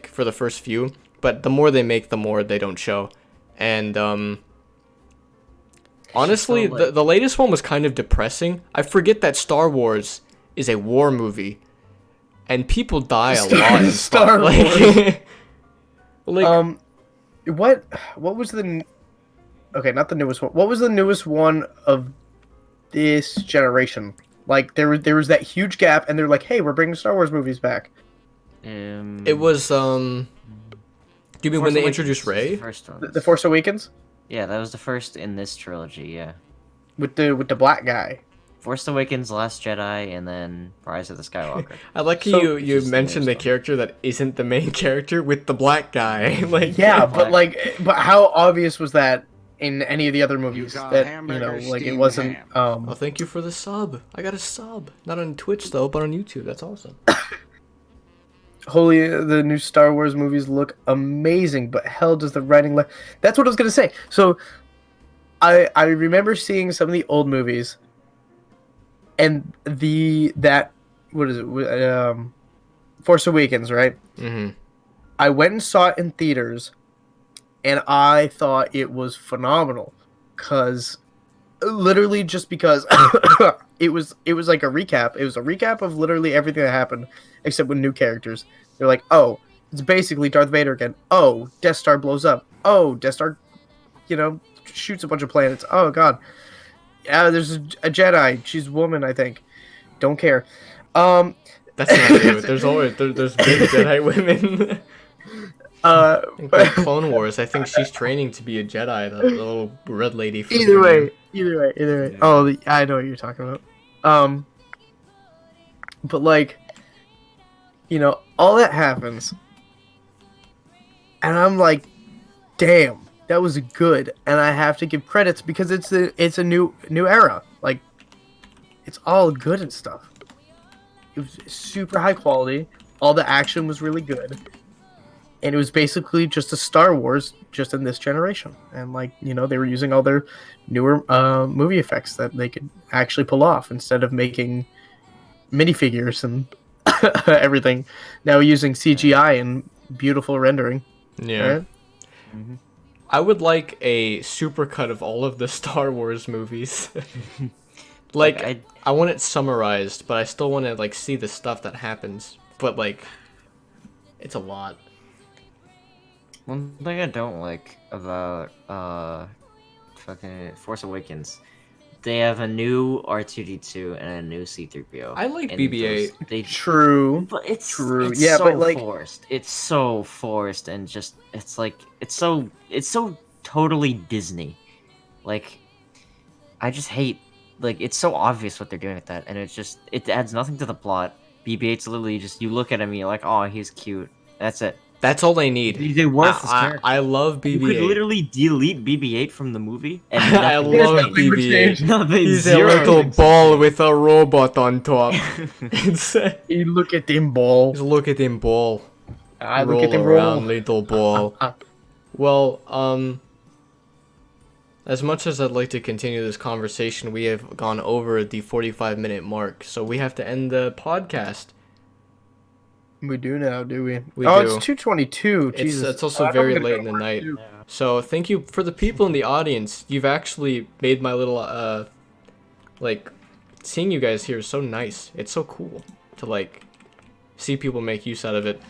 Speaker 1: for the first few. But the more they make, the more they don't show. And honestly,
Speaker 3: so, like,
Speaker 1: the latest one was kind of depressing. I forget that Star Wars is a war movie, and people die a lot in Star Wars. Like,
Speaker 2: what was the... Okay, not the newest one. What was the newest one of this generation? Like, there was that huge gap, and they're like, "Hey, we're bringing Star Wars movies back."
Speaker 1: It was Do you mean when they introduced Rey?
Speaker 2: The Force Awakens?
Speaker 3: Yeah, that was the first in this trilogy. Yeah,
Speaker 2: with the black guy.
Speaker 3: Force Awakens, Last Jedi, and then Rise of the Skywalker.
Speaker 1: I like you mentioned the character that isn't the main character with the black guy. Like,
Speaker 2: yeah, but how obvious was that in any of the other movies.
Speaker 4: got
Speaker 2: That
Speaker 4: hamburger,
Speaker 2: like it
Speaker 4: steamed
Speaker 2: wasn't.
Speaker 4: ham.
Speaker 1: Oh, thank you for the sub. I got a sub. Not on Twitch though, but on YouTube. That's awesome.
Speaker 2: Holy, the new Star Wars movies look amazing, but hell does the writing That's what I was gonna say. So, I remember seeing some of the old movies, and what is it? Force Awakens, right?
Speaker 1: Mm-hmm.
Speaker 2: I went and saw it in theaters, and I thought it was phenomenal, literally just because it was like a recap. It was a recap of literally everything that happened, except with new characters. They're like, oh, it's basically Darth Vader again. Oh, Death Star blows up. Oh, Death Star, shoots a bunch of planets. Oh God, yeah, there's a Jedi. She's a woman, I think. Don't care.
Speaker 1: That's not true. There's big Jedi women. In Clone Wars, I think she's training to be a Jedi. The little red lady.
Speaker 2: Either way. Oh, I know what you're talking about. But like, all that happens, and I'm like, damn, that was good, and I have to give credits because it's a new era. Like, it's all good and stuff. It was super high quality. All the action was really good. And it was basically just a Star Wars just in this generation. And they were using all their newer movie effects that they could actually pull off instead of making minifigures and everything. Now using CGI and beautiful rendering.
Speaker 1: Yeah.
Speaker 2: Right?
Speaker 3: Mm-hmm.
Speaker 1: I would like a supercut of all of the Star Wars movies. I want it summarized, but I still want to see the stuff that happens. But it's a lot.
Speaker 3: One thing I don't like about fucking Force Awakens, they have a new R2D2 and a new C-3PO.
Speaker 1: I like
Speaker 3: and
Speaker 1: BB-8.
Speaker 2: True.
Speaker 3: But it's
Speaker 2: True.
Speaker 3: It's
Speaker 2: Yeah,
Speaker 3: so
Speaker 2: but
Speaker 3: forced. It's so forced and just it's so totally Disney. I just hate it's so obvious what they're doing with that, and it adds nothing to the plot. BB-8's literally just you look at him and you're like, oh, he's cute. That's it.
Speaker 1: That's all they need.
Speaker 3: They worthless character.
Speaker 1: I love BB-8.
Speaker 3: You could literally delete BB-8 from the movie. And
Speaker 1: I love
Speaker 2: nothing would change.
Speaker 1: BB-8.
Speaker 3: Nothing.
Speaker 1: He's a
Speaker 3: Zero
Speaker 1: little
Speaker 3: things.
Speaker 1: ball with a robot on top.
Speaker 2: You look at them ball.
Speaker 1: Just look at him ball.
Speaker 2: I
Speaker 1: roll
Speaker 2: look at them
Speaker 1: around,
Speaker 2: roll.
Speaker 1: little ball. Well, as much as I'd like to continue this conversation, we have gone over the 45-minute mark, so we have to end the podcast.
Speaker 2: We do now, do we?
Speaker 1: We
Speaker 2: oh,
Speaker 1: do.
Speaker 2: It's 2:22. Jesus.
Speaker 1: It's also
Speaker 2: I don't
Speaker 1: very
Speaker 2: think
Speaker 1: late
Speaker 2: I
Speaker 1: in the
Speaker 2: want
Speaker 1: night.
Speaker 2: to.
Speaker 1: So thank you for the people in the audience. You've actually made my little seeing you guys here is so nice. It's so cool to see people make use out of it.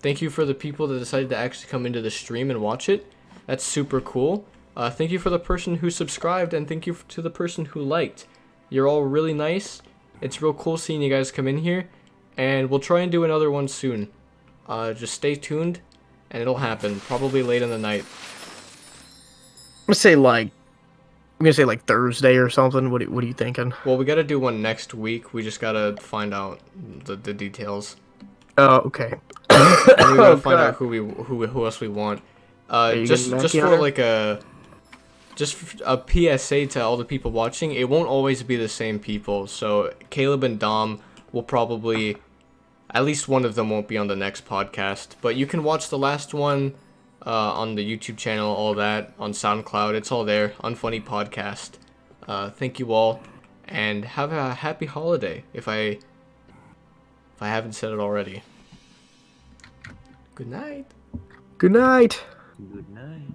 Speaker 1: Thank you for the people that decided to actually come into the stream and watch it. That's super cool. Thank you for the person who subscribed, and thank you to the person who liked. You're all really nice. It's real cool seeing you guys come in here, and we'll try and do another one soon. Just stay tuned, and it'll happen, probably late in the night.
Speaker 2: I'm gonna say Thursday or something. What are you thinking?
Speaker 1: Well, we gotta do one next week. We just gotta find out the details.
Speaker 2: Oh, okay.
Speaker 1: And we gotta
Speaker 2: Oh,
Speaker 1: find
Speaker 2: God.
Speaker 1: out who else we want.
Speaker 2: you
Speaker 1: Just
Speaker 2: getting
Speaker 1: for
Speaker 2: Mackie
Speaker 1: a PSA to all the people watching, it won't always be the same people. So Caleb and Dom will probably, at least one of them won't be on the next podcast. But you can watch the last one on the YouTube channel, all that, on SoundCloud. It's all there. Unfunny Podcast. Thank you all, and have a happy holiday. If I haven't said it already. Good night.
Speaker 2: Good night.
Speaker 3: Good night.